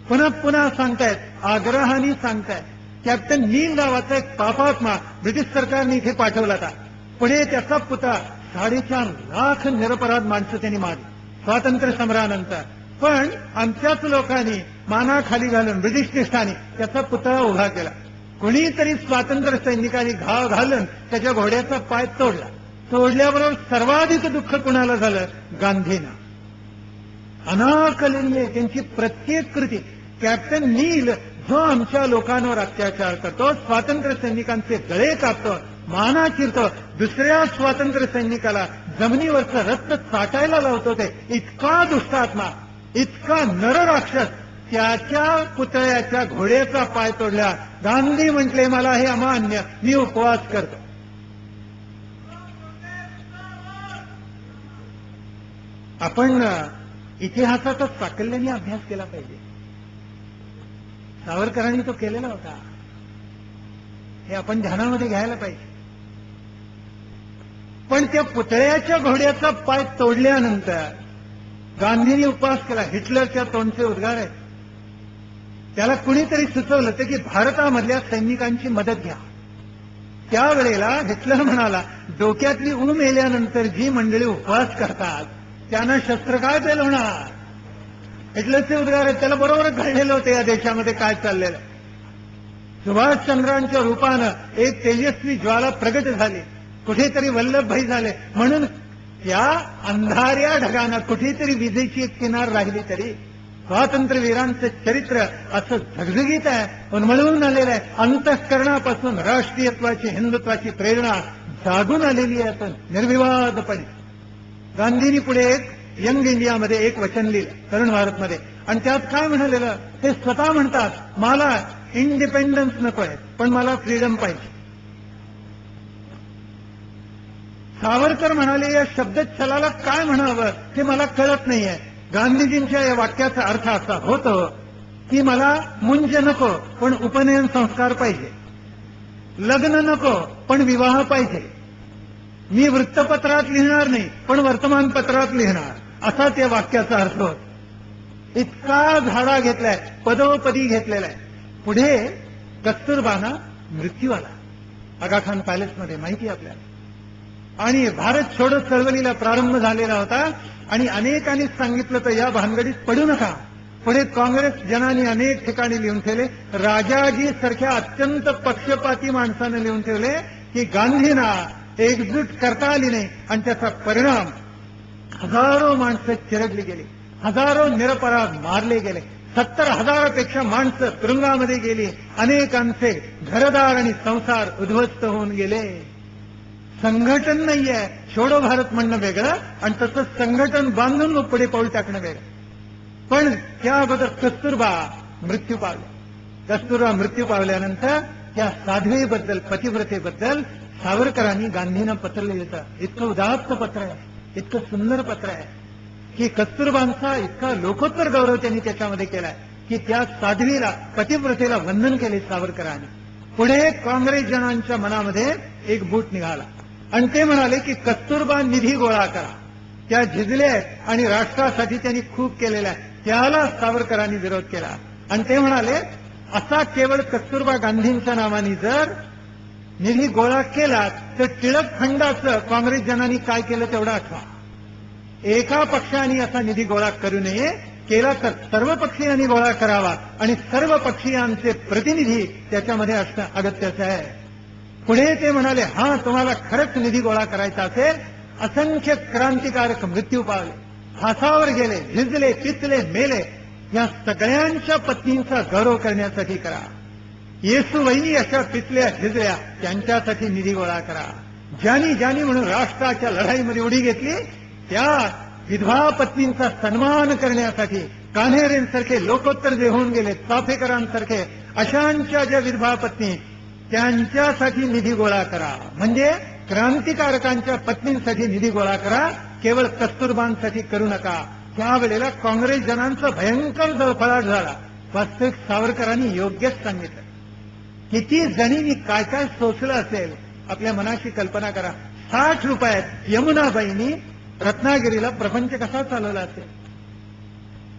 पुन्हा पुन्हा सांगतायत, आग्रहाने सांगतायत. कॅप्टन नील नावाचा एक पापात्मा ब्रिटिश सरकारने इथे पाठवला होता. पुढे त्याचा पुतळा 4.5 लाख निरपराध माणसं त्यांनी मारली स्वातंत्र्य समरानंतर. पण आमच्याच लोकांनी मानाखाली घालून ब्रिटिश निष्ठाने त्याचा पुतळा उभा केला. कुणीतरी स्वातंत्र्य सैनिकांनी घाव घालून त्याच्या घोड्याचा पाय तोडला. तोडल्याबरोबर सर्वाधिक दुःख कुणाला झालं? गांधींना. अनाकलनीय त्यांची प्रत्येक कृती. कॅप्टन नील जो आमच्या लोकांवर अत्याचार करतो, स्वातंत्र्य सैनिकांचे गळे कापतो, माना चिरतो, दुसऱ्या स्वातंत्र्य सैनिकाला जमिनीवरचं रक्त चाटायला लावतो, ते इतका दुष्टात्मा, इतका नरराक्षस त्याच्या पुतळ्याच्या घोड्याचा पाय तोडला. गांधी म्हटले, मला हे अमान्य, मी उपवास करतो. आपण इतिहासाचा साकल्याने अभ्यास केला पाहिजे. सावरकरांनी तो केलेला होता, हे आपण ध्यानामध्ये घ्यायला पाहिजे. पण त्या पुतळ्याच्या घोड्याचा पाय तोडल्यानंतर गांधींनी उपवास केला. हिटलरच्या तोंडचे उद्गार आहेत. त्याला कुणीतरी सुचवलं होतं की भारतामधल्या सैनिकांची मदत घ्या. त्यावेळेला हिटलर म्हणाला, डोक्यातली ऊम येल्यानंतर जी मंडळी उपवास करतात त्यांना शस्त्र काय पेलवणार? हिटलरचे उद्गार आहेत, त्याला बरोबरच घडलेलं होतं या देशामध्ये काय चाललेलं आहे. सुभाषचंद्रांच्या रूपानं एक तेजस्वी ज्वाला प्रगट झाली, कुठेतरी वल्लभभाई झाले, म्हणून त्या अंधाऱ्या ढगानं कुठेतरी विजेची एक किनार राहिली तरी स्वातंत्र्यवीरांचं चरित्र असं झगझगीत आहे, उन्मळून आलेलं आहे. अंतःकरणापासून राष्ट्रीयत्वाची, हिंदुत्वाची प्रेरणा जागून आलेली आहे असं निर्विवादपणे. गांधींनी पुढे एक यंग इंडियामध्ये एक वचन लिहिलं, तरुण भारतमध्ये, आणि त्यात काय म्हणालेलं, ते स्वतः म्हणतात, मला इंडिपेंडन्स नको आहे, पण मला फ्रीडम पाहिजे. सावरकर म्हणाले, या शब्दच्छलाला काय म्हणावं हे मला कळत नाहीये. गांधीजींच्या या वाक्याचा अर्थ असा होतो की मला मुंज नको, पण उपनयन संस्कार पाहिजे, लग्न नको, पण विवाह पाहिजे, मी वृत्तपत्रात लिहिणार नाही, पण वर्तमानपत्रात लिहिणार, असा त्या वाक्याचा अर्थ होतो. इतका झाडा घेतलाय, पदोपदी घेतलेला आहे. पुढे कस्तुरबाना मृत्यू आला आगा खान पॅलेसमध्ये, माहिती आपल्याला. आणि भारत छोडो चळवळीला प्रारंभ झालेला होता आणि अनेकांनी सांगितलं तर या भानगडीत पडू नका. पुढे काँग्रेस जनांनी अनेक ठिकाणी लिहून ठेवले, राजाजी सारख्या अत्यंत पक्षपाती माणसानं लिहून ठेवले की गांधींना एकजूट करता आली नाही आणि त्याचा परिणाम हजारो माणसं चिरडली गेली, हजारो निरपराध मारले गेले, 70,000पेक्षा माणसं तुरुंगामध्ये गेली, अनेकांचे घरदार आणि संसार उद्ध्वस्त होऊन गेले. संघटन नाहीये, छोडो भारत म्हणणं वेगळं आणि तसं संघटन बांधून मग पुढे पाऊल टाकणं वेगळं. पण त्याबद्दल कस्तुरबा मृत्यू पावले. कस्तुरबा मृत्यू पावल्यानंतर त्या साध्वीबद्दल, पतिव्रतेबद्दल सावरकरांनी गांधींना पत्र लिहिलं. इतकं उदात्त पत्र आहे, इतकं सुंदर पत्र आहे की कस्तुरबांचा इतका लोकोत्तर गौरव त्यांनी त्याच्यामध्ये केलाय की त्या साध्वीला, पतिव्रतेला वंदन केले सावरकरांनी. पुढे काँग्रेस जनांच्या मनामध्ये एक बूट निघाला आणि ते म्हणाले की कस्तुरबा निधी गोळा करा. त्या झिजल्या आहेत आणि राष्ट्रासाठी त्यांनी खूप केलेला आहे, त्याला सावरकरांनी विरोध केला. आणि ते म्हणाले, असा केवळ कस्तुरबा गांधींच्या नावाने जर निधी गोळा केला तर टिळक फंडाचं काँग्रेस जनांनी काय केलं तेवढं आठवा. एका पक्षाने असा निधी गोळा करू नये, केला तर सर्व पक्षीयांनी गोळा करावा आणि सर्व पक्षीयांचे प्रतिनिधी त्याच्यामध्ये असणं अगत्याचं आहे. पुढे ते म्हणाले, हा तुम्हाला खरंच निधी गोळा करायचा असेल, असंख्य क्रांतिकारक मृत्यू पावले, फासावर गेले, झिजले, पिचले, मेले, या सगळ्यांच्या पत्नींचा गौरव करण्यासाठी करा. येसूबाईंनी अशा पिचल्या, झिजल्या, त्यांच्यासाठी निधी गोळा करा. ज्यांनी ज्यांनी म्हणून राष्ट्राच्या लढाईमध्ये उडी घेतली त्या विधवा पत्नींचा सन्मान करण्यासाठी कान्हेरेंसारखे लोकोत्तर जे होऊन गेले, चाफेकरांसारखे अशांच्या ज्या विधवा पत्नी, त्यांच्यासाठी निधी गोळा करा. म्हणजे क्रांतिकारकांच्या पत्नींसाठी निधी गोळा करा, केवळ कस्तुरबांसाठी करू नका. त्यावेळेला काँग्रेस जनांचा भयंकर जळफळाट झाला. वास्तविक सावरकरांनी योग्यच सांगितलं. किती जणींनी काय काय सोसलं असेल, आपल्या मनाशी कल्पना करा. 60 रुपयात यमुनाबाईंनी रत्नागिरीला प्रपंच कसा चालवला असेल,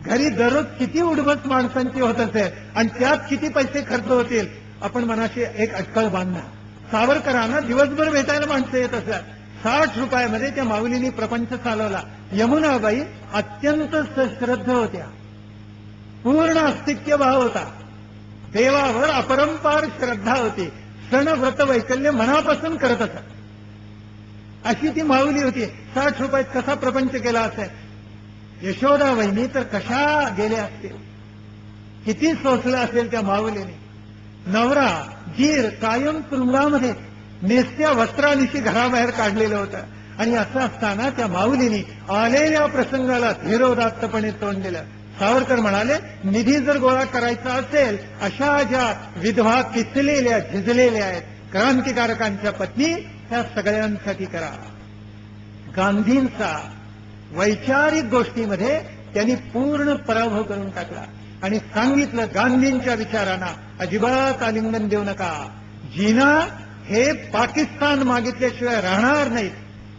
घरी दररोज किती उडबस माणसांची होत असेल आणि त्यात किती पैसे खर्च होतील, आपण मनाशी एक अटकळ बांधा. सावरकरांना दिवसभर भेटायला माणसं येत असतात. 60 रुपयामध्ये त्या माऊलींनी प्रपंच चालवला. यमुनाबाई अत्यंत श्रद्ध होत्या, पूर्ण अस्तित्व भाव होता, देवावर अपरंपार श्रद्धा होती, सण व्रत वैकल्य मनापासून करत असत. अशी ती माऊली होती. 60 रुपयात कसा प्रपंच केला असेल. यशोदाबाईंनी तर कशा गेल्या असतील, किती सोसलं असेल त्या माऊलीने. नवरा जीर कायम तुरुंगामध्ये नेसत्या वस्त्रानिशी घराबाहेर काढलेलं होतं आणि असं असताना त्या माऊलीने आलेल्या प्रसंगाला धीरोदात्तपणे तोंड दिलं. सावरकर म्हणाले, निधी जर गोळा करायचा असेल, अशा ज्या विधवा किचलेल्या, झिजलेल्या आहेत, क्रांतिकारकांच्या पत्नी, त्या सगळ्यांसाठी करा. गांधींचा वैचारिक गोष्टीमध्ये त्यांनी पूर्ण पराभव करून टाकला आणि सांगितलं, गांधींच्या विचारांना अजिबात आलिंगन देऊ नका. जिना हे पाकिस्तान मागितल्याशिवाय राहणार नाहीत,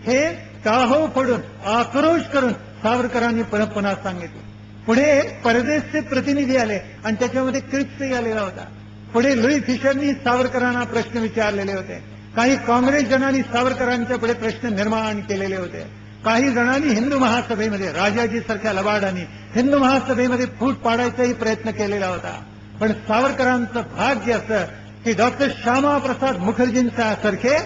हे काहो फोडून, आक्रोश करून सावरकरांनी पुन्हा सांगितलं. पुढे परदेशचे प्रतिनिधी आले आणि त्याच्यामध्ये क्रिप्सही आलेला होता. पुढे लुई फिशरनी सावरकरांना प्रश्न विचारलेले होते. काही काँग्रेस जनांनी सावरकरांच्या पुढे प्रश्न निर्माण केलेले होते. काही जणांनी हिंदू महासभेमध्ये, राजाजी सारख्या लबाडांनी हिंदू महासभेमध्ये फूट पाडायचाही प्रयत्न केलेला होता. पण सावरकरांचं भाग्य असं की डॉक्टर श्यामाप्रसाद मुखर्जींच्या सारखे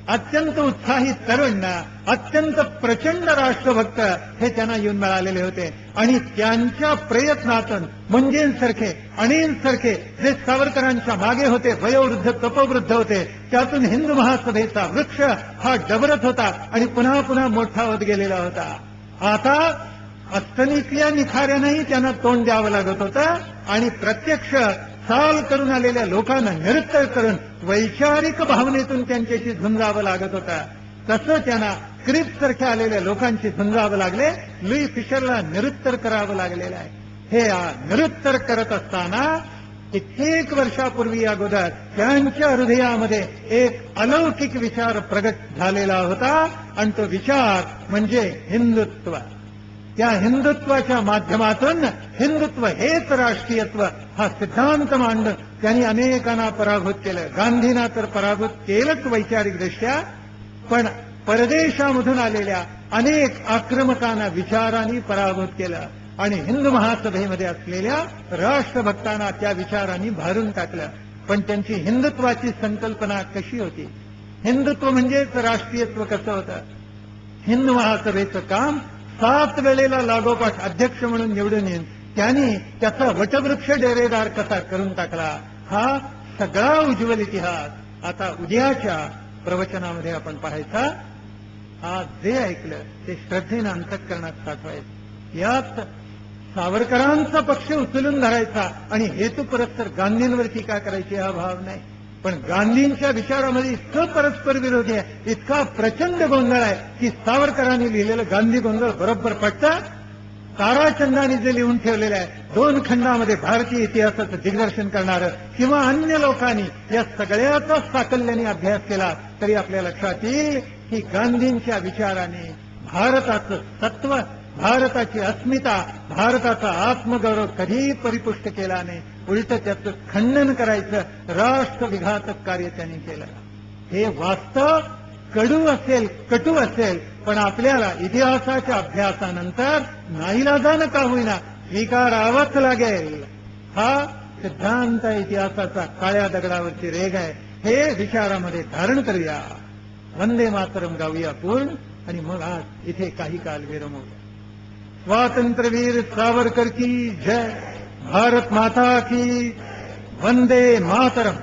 अत्यंत उत्साही तरुण, अत्यंत प्रचंड राष्ट्रभक्त हे त्यांना येऊन मिळालेले होते. आणि त्यांच्या प्रयत्नातून मुंजेंसारखे, अणींसारखे जे सावरकरांच्या मागे होते, वयोवृद्ध तपवृद्ध होते, त्यातून हिंदू महासभेचा वृक्ष हा डबरत होता आणि पुन्हा पुन्हा मोठा होत गेलेला होता. आता अस्तनिकल्या निखाऱ्यानंही त्यांना तोंड द्यावं लागत होतं आणि प्रत्यक्ष साल करून आलेल्या लोकांना निरुत्तर करून वैचारिक भावनेतून त्यांच्याशी झुंजावं लागत होतं. तसं त्यांना क्रिप्स सारख्या आलेल्या लोकांशी झुंजावं लागले. लुई फिशरला निरुत्तर करावं लागलेलं आहे. हे निरुत्तर करत असताना कित्येक वर्षापूर्वी अगोदर त्यांच्या हृदयामध्ये एक अलौकिक विचार प्रगट झालेला होता आणि तो विचार म्हणजे हिंदुत्व. त्या हिंदुत्वाच्या माध्यमातून हिंदुत्व हेच राष्ट्रीयत्व हा सिद्धांत मांडून त्यांनी अनेकांना पराभूत केलं. गांधींना तर पराभूत केलंच वैचारिकदृष्ट्या, पण परदेशामधून आलेल्या अनेक आक्रमकांना विचारांनी पराभूत केलं आणि हिंदू महासभेमध्ये असलेल्या राष्ट्रभक्तांना त्या विचारांनी भारून टाकलं. पण त्यांची हिंदुत्वाची संकल्पना कशी होती? हिंदुत्व म्हणजेच राष्ट्रीयत्व कसं होतं? हिंदू महासभेचं काम 7 वेळेला लागोपाठ अध्यक्ष म्हणून निवडून येईन त्यांनी त्याचा वटवृक्ष डेरेदार कसा करून टाकला, हा सगळा उज्ज्वल इतिहास आता उद्याच्या प्रवचनामध्ये आपण पाहायचा. आज जे ऐकलं ते श्रद्धेनं अंतःकरणात साठवायचं. यात सावरकरांचा पक्ष उचलून धरायचा आणि हेतुपुरस्सर गांधींवर टीका करायची हा भाव नाही. पण गांधींच्या विचारामध्ये इतकं परस्पर विरोधी आहे, इतका प्रचंड गोंधळ आहे की सावरकरांनी लिहिलेलं गांधी गोंधळ बरोबर पटतं. ताराचंदांनी जे लिहून ठेवलेलं आहे 2 खंडामध्ये भारतीय इतिहासाचं दिग्दर्शन करणारं किंवा अन्य लोकांनी या सगळ्याचा साकल्याने अभ्यास केला तरी आपल्या लक्षात येईल की गांधींच्या विचाराने भारताचं सत्व, भारताची अस्मिता, भारताचा आत्मगौरव कधीही परिपुष्ट केला नाही. उलट त्याचं खंडन करायचं राष्ट्रविघातक कार्य त्यांनी केलं. हे वास्तव कडू असेल, कटू असेल, पण आपल्याला इतिहासाच्या अभ्यासानंतर नाईलाजानं का होईना स्वीकारावाच लागेल. हा सिद्धांत इतिहासाचा काळ्या दगडावरची रेघ आहे. हे विचारामध्ये धारण करूया. वंदे मातरम गाऊया पूर्ण आणि मग आज इथे काही काल विरमू. स्वातंत्र्यवीर सावरकर की जय. भारत माता की वंदे मातरम.